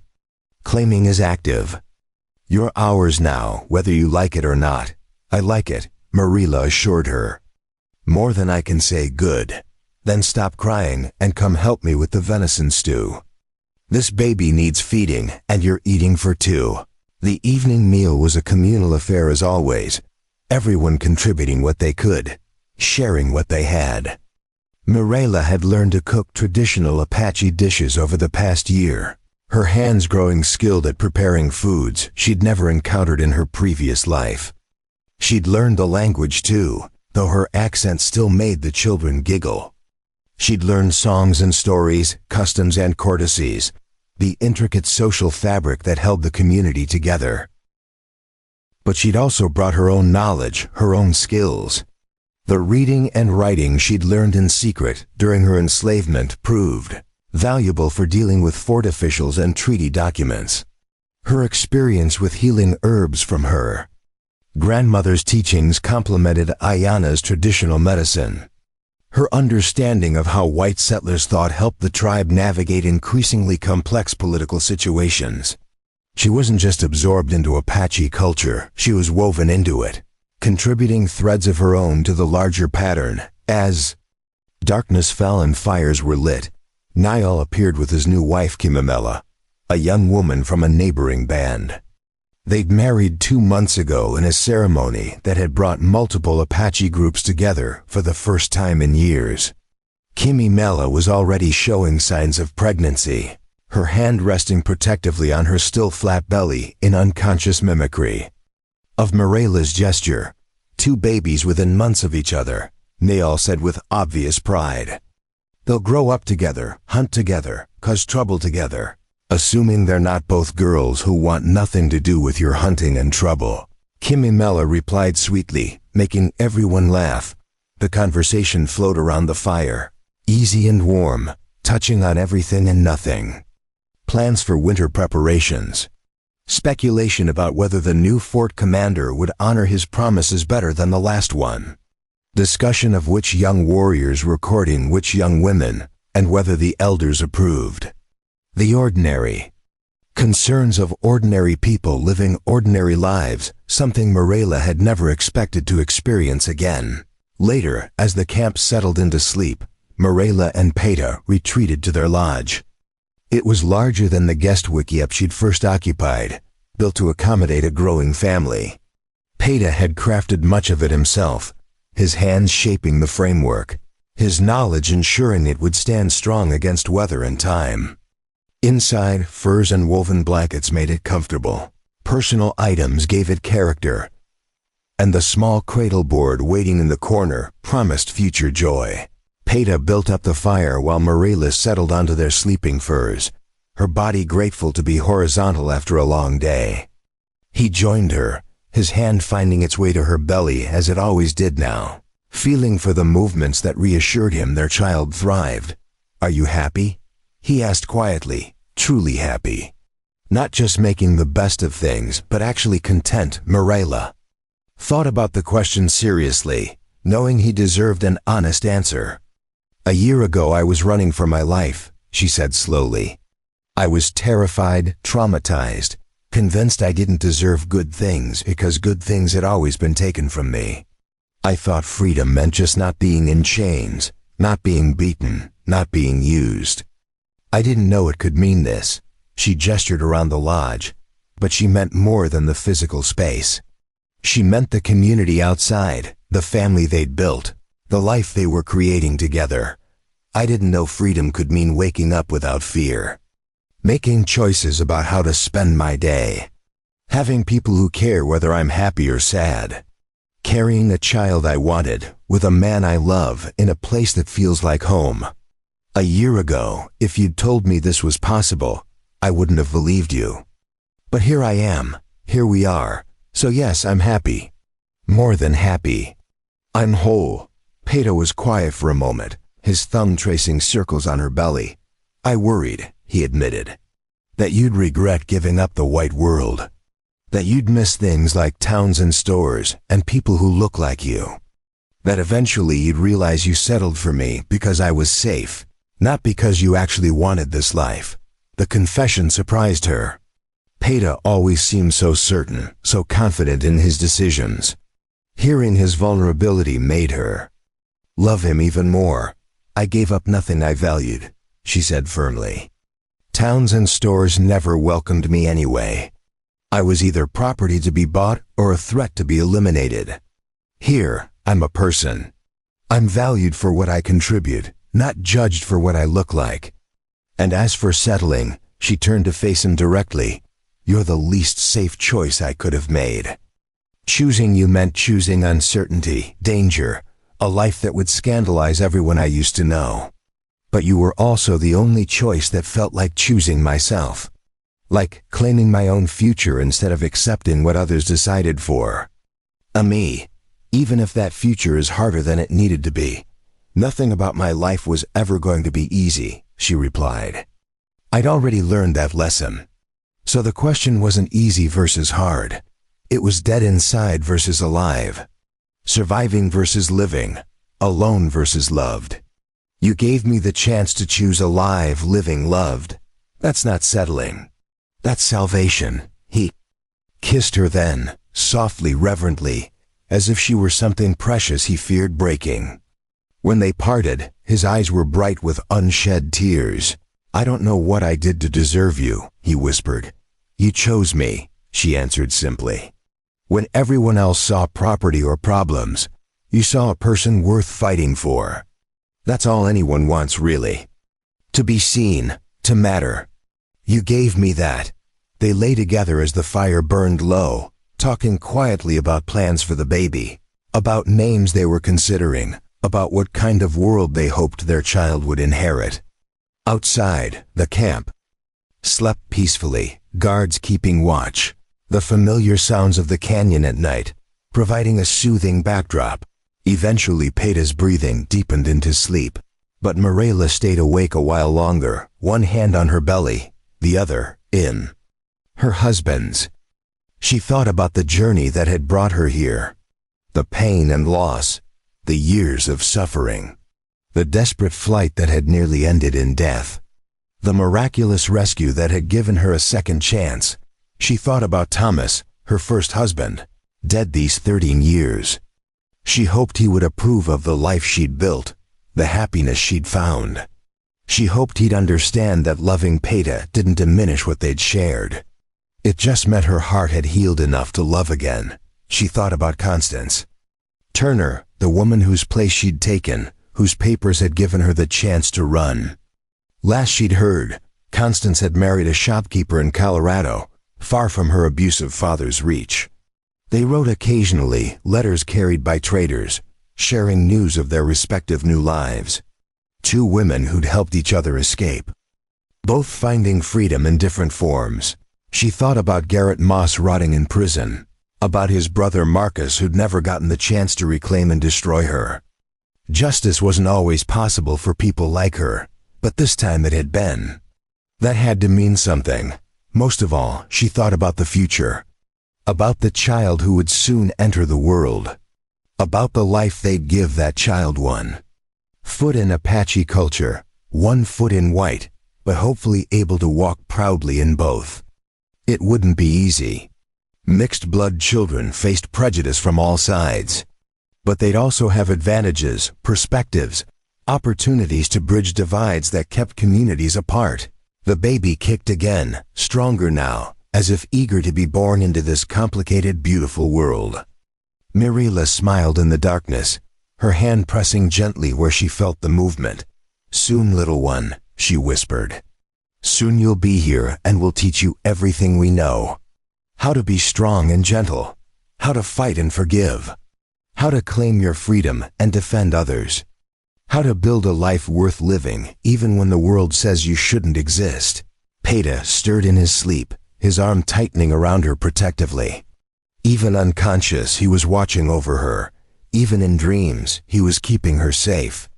Claiming is active. You're ours now, whether you like it or not. I like it, Marilla assured her. More than I can say good. Then stop crying and come help me with the venison stew. This baby needs feeding, and you're eating for two. The evening meal was a communal affair as always, everyone contributing what they could, sharing what they had. Marilla had learned to cook traditional Apache dishes over the past year, her hands growing skilled at preparing foods she'd never encountered in her previous life. She'd learned the language too, though her accent still made the children giggle. She'd learned songs and stories, customs and courtesies, the intricate social fabric that held the community together. But she'd also brought her own knowledge, her own skills. The reading and writing she'd learned in secret during her enslavement proved valuable for dealing with fort officials and treaty documents. Her experience with healing herbs from her grandmother's teachings complemented Ayana's traditional medicine. Her understanding of how white settlers thought helped the tribe navigate increasingly complex political situations. She wasn't just absorbed into Apache culture, she was woven into it, contributing threads of her own to the larger pattern. As darkness fell and fires were lit, Niall appeared with his new wife Kimimela, a young woman from a neighboring band. They'd married 2 months ago in a ceremony that had brought multiple Apache groups together for the first time in years. Kimimela was already showing signs of pregnancy, her hand resting protectively on her still flat belly in unconscious mimicry of Marilla's gesture. 2 babies within months of each other, Niall said with obvious pride. They'll grow up together, hunt together, cause trouble together. Assuming they're not both girls who want nothing to do with your hunting and trouble. Kimimela replied sweetly, making everyone laugh. The conversation flowed around the fire, easy and warm, touching on everything and nothing. Plans for winter preparations. Speculation about whether the new fort commander would honor his promises better than the last one. Discussion of which young warriors were courting which young women, and whether the elders approved. The ordinary. Concerns of ordinary people living ordinary lives, something Marilla had never expected to experience again. Later, as the camp settled into sleep, Marilla and Peta retreated to their lodge. It was larger than the guest wickiup she'd first occupied, built to accommodate a growing family. Peta had crafted much of it himself, his hands shaping the framework, his knowledge ensuring it would stand strong against weather and time. Inside, furs and woven blankets made it comfortable. Personal items gave it character. And the small cradle board waiting in the corner promised future joy. Peta built up the fire while Marilla settled onto their sleeping furs, her body grateful to be horizontal after a long day. He joined her, his hand finding its way to her belly as it always did now, feeling for the movements that reassured him their child thrived. "Are you happy?" he asked quietly, truly happy. Not just making the best of things, but actually content. Marilla thought about the question seriously, knowing he deserved an honest answer. "A year ago I was running for my life," she said slowly. "I was terrified, traumatized, convinced I didn't deserve good things because good things had always been taken from me. I thought freedom meant just not being in chains, not being beaten, not being used. I didn't know it could mean this." She gestured around the lodge, but she meant more than the physical space. She meant the community outside, the family they'd built, the life they were creating together. "I didn't know freedom could mean waking up without fear, making choices about how to spend my day, having people who care whether I'm happy or sad, carrying a child I wanted, with a man I love in a place that feels like home. A year ago, if you'd told me this was possible, I wouldn't have believed you. But here I am, here we are, so yes, I'm happy. More than happy. I'm whole." Peta was quiet for a moment, his thumb tracing circles on her belly. "I worried," he admitted, "that you'd regret giving up the white world." That you'd miss things like towns and stores and people who look like you. That eventually you'd realize you settled for me because I was safe, not because you actually wanted this life. The confession surprised her. Peta always seemed so certain, so confident in his decisions. Hearing his vulnerability made her love him even more. I gave up nothing I valued, she said firmly. Towns and stores never welcomed me anyway. I was either property to be bought or a threat to be eliminated. Here, I'm a person. I'm valued for what I contribute, not judged for what I look like. And as for settling, she turned to face him directly. You're the least safe choice I could have made. Choosing you meant choosing uncertainty, danger, a life that would scandalize everyone I used to know. But you were also the only choice that felt like choosing myself. Like claiming my own future instead of accepting what others decided for. Me, even if that future is harder than it needed to be. Nothing about my life was ever going to be easy, she replied. I'd already learned that lesson. So the question wasn't easy versus hard. It was dead inside versus alive. Surviving versus living. Alone versus loved. You gave me the chance to choose alive, living, loved. That's not settling. That's salvation. He kissed her then, softly, reverently, as if she were something precious he feared breaking. When they parted, his eyes were bright with unshed tears. I don't know what I did to deserve you, he whispered. You chose me, she answered simply. When everyone else saw property or problems, you saw a person worth fighting for. That's all anyone wants, really. To be seen, to matter. You gave me that. They lay together as the fire burned low, talking quietly about plans for the baby, about names they were considering, about what kind of world they hoped their child would inherit. Outside, the camp slept peacefully, guards keeping watch, the familiar sounds of the canyon at night, providing a soothing backdrop. Eventually Peta's breathing deepened into sleep, but Mirela stayed awake a while longer, one hand on her belly, the other in her husband's. She thought about the journey that had brought her here, the pain and loss, the years of suffering, the desperate flight that had nearly ended in death, the miraculous rescue that had given her a second chance. She thought about Thomas, her first husband, dead these 13 years. She hoped he would approve of the life she'd built, the happiness she'd found. She hoped he'd understand that loving Peta didn't diminish what they'd shared. It just meant her heart had healed enough to love again. She thought about Constance Turner, the woman whose place she'd taken, whose papers had given her the chance to run. Last she'd heard, Constance had married a shopkeeper in Colorado, far from her abusive father's reach. They wrote occasionally, letters carried by traders, sharing news of their respective new lives. Two women who'd helped each other escape, both finding freedom in different forms. She thought about Garrett Moss rotting in prison, about his brother Marcus who'd never gotten the chance to reclaim and destroy her. Justice wasn't always possible for people like her, but this time it had been. That had to mean something. Most of all, she thought about the future, about the child who would soon enter the world, about the life they'd give that child one. Foot in Apache culture, one foot in white, but hopefully able to walk proudly in both. It wouldn't be easy. Mixed blood children faced prejudice from all sides. But they'd also have advantages, perspectives, opportunities to bridge divides that kept communities apart. The baby kicked again, stronger now, as if eager to be born into this complicated, beautiful world. Mirela smiled in the darkness, her hand pressing gently where she felt the movement. Soon, little one, she whispered. Soon you'll be here and we'll teach you everything we know. How to be strong and gentle. How to fight and forgive. How to claim your freedom and defend others. How to build a life worth living even when the world says you shouldn't exist. Peta stirred in his sleep, his arm tightening around her protectively. Even unconscious, he was watching over her. Even in dreams, he was keeping her safe.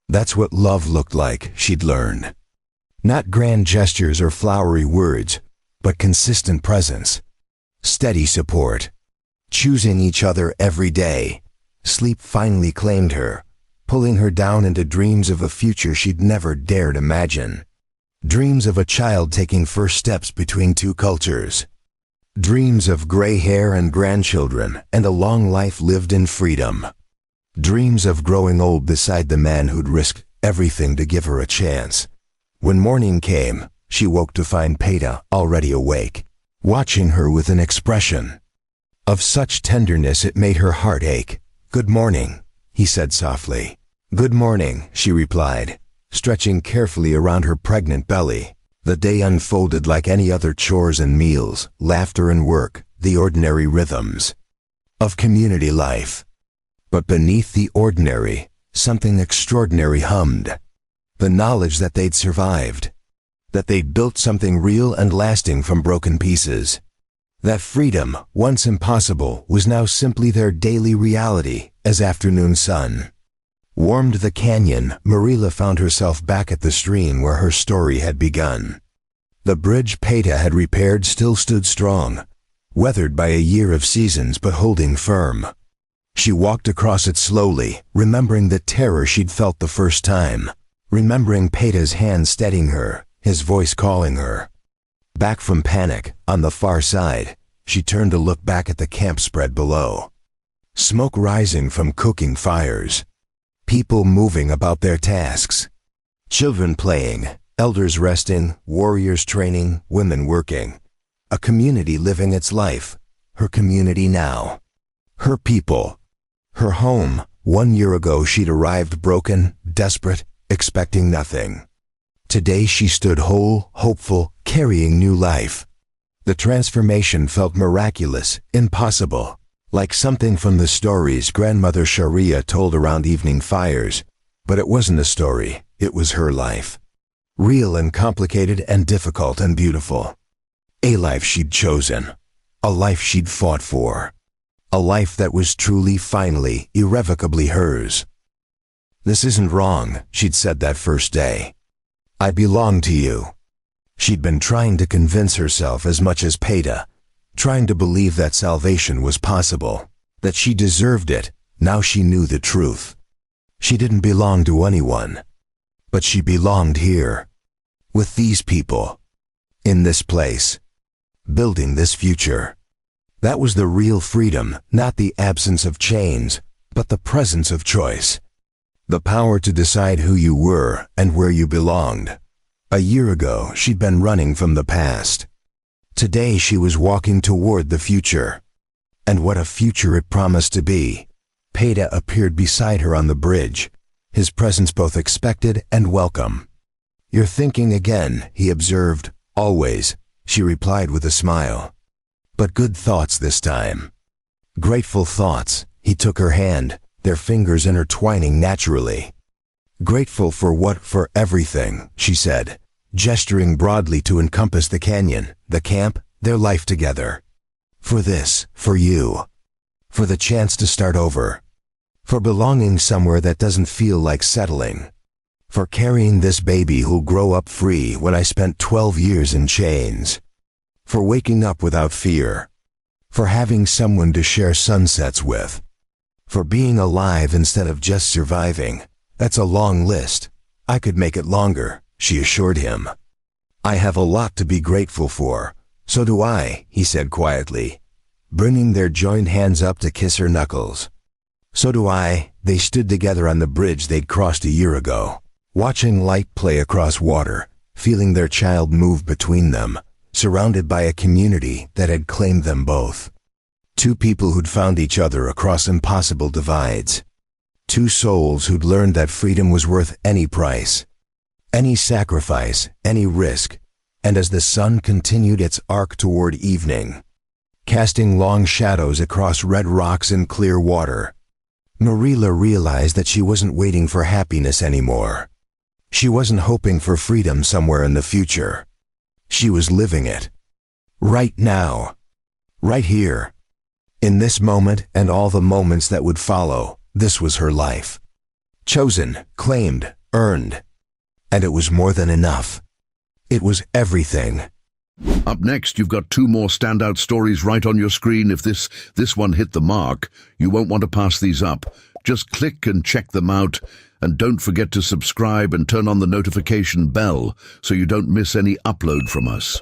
That's what love looked like, she'd learned. Not grand gestures or flowery words, but consistent presence. steady support, choosing each other every day. Sleep finally claimed her, pulling her down into dreams of a future she'd never dared imagine. Dreams of a child taking first steps between two cultures. Dreams of gray hair and grandchildren and a long life lived in freedom. Dreams of growing old beside the man who'd risked everything to give her a chance. When morning came, she woke to find Peta already awake, watching her with an expression of such tenderness it made her heart ache. "Good morning," he said softly. "Good morning," she replied, stretching carefully around her pregnant belly. The day unfolded like any other chores and meals, laughter and work, the ordinary rhythms of community life. But beneath the ordinary, something extraordinary hummed. The knowledge that they'd survived, that they'd built something real and lasting from broken pieces. That freedom, once impossible, was now simply their daily reality as afternoon sun warmed the canyon. Marilla found herself back at the stream where her story had begun. The bridge Peta had repaired still stood strong, weathered by a year of seasons but holding firm. She walked across it slowly, remembering the terror she'd felt the first time, remembering Peta's hand steadying her, his voice calling her. Back from panic, on the far side, she turned to look back at the camp spread below. Smoke rising from cooking fires. People moving about their tasks. Children playing, elders resting, warriors training, women working. A community living its life. Her community now. Her people. Her home. 1 year ago she'd arrived broken, desperate, expecting nothing. Today she stood whole, hopeful, carrying new life. The transformation felt miraculous, impossible. Like something from the stories grandmother Sharia told around evening fires. But it wasn't a story, it was her life. Real and complicated and difficult and beautiful. A life she'd chosen. A life she'd fought for. A life that was truly, finally, irrevocably hers. "This isn't wrong," she'd said that first day. "I belong to you." She'd been trying to convince herself as much as Peta, trying to believe that salvation was possible, that she deserved it. Now she knew the truth. She didn't belong to anyone, but she belonged here, with these people, in this place, building this future. That was the real freedom, not the absence of chains, but the presence of choice. The power to decide who you were and where you belonged. A year ago, she'd been running from the past. Today she was walking toward the future. And what a future it promised to be. Peta appeared beside her on the bridge, his presence both expected and welcome. "You're thinking again," he observed. "Always," she replied with a smile. "But good thoughts this time." Grateful thoughts. He took her hand, their fingers intertwining naturally. "Grateful for what?" "For everything," she said, gesturing broadly to encompass the canyon, the camp, their life together. "For this, for you. For the chance to start over. For belonging somewhere that doesn't feel like settling. For carrying this baby who'll grow up free when I spent 12 years in chains. For waking up without fear. For having someone to share sunsets with. For being alive instead of just surviving. That's a long list. I could make it longer," she assured him. "I have a lot to be grateful for." "So do I," he said quietly, bringing their joined hands up to kiss her knuckles. "So do I." They stood together on the bridge they'd crossed a year ago, watching light play across water, feeling their child move between them, surrounded by a community that had claimed them both. Two people who'd found each other across impossible divides. Two souls who'd learned that freedom was worth any price, any sacrifice, any risk. And as the sun continued its arc toward evening, casting long shadows across red rocks and clear water, Marilla realized that she wasn't waiting for happiness anymore. She wasn't hoping for freedom somewhere in the future. She was living it. Right now. Right here. In this moment and all the moments that would follow, this was her life. Chosen, claimed, earned. And it was more than enough. It was everything. Up next, you've got two more standout stories right on your screen. If this one hit the mark, you won't want to pass these up. Just click and check them out. And don't forget to subscribe and turn on the notification bell so you don't miss any upload from us.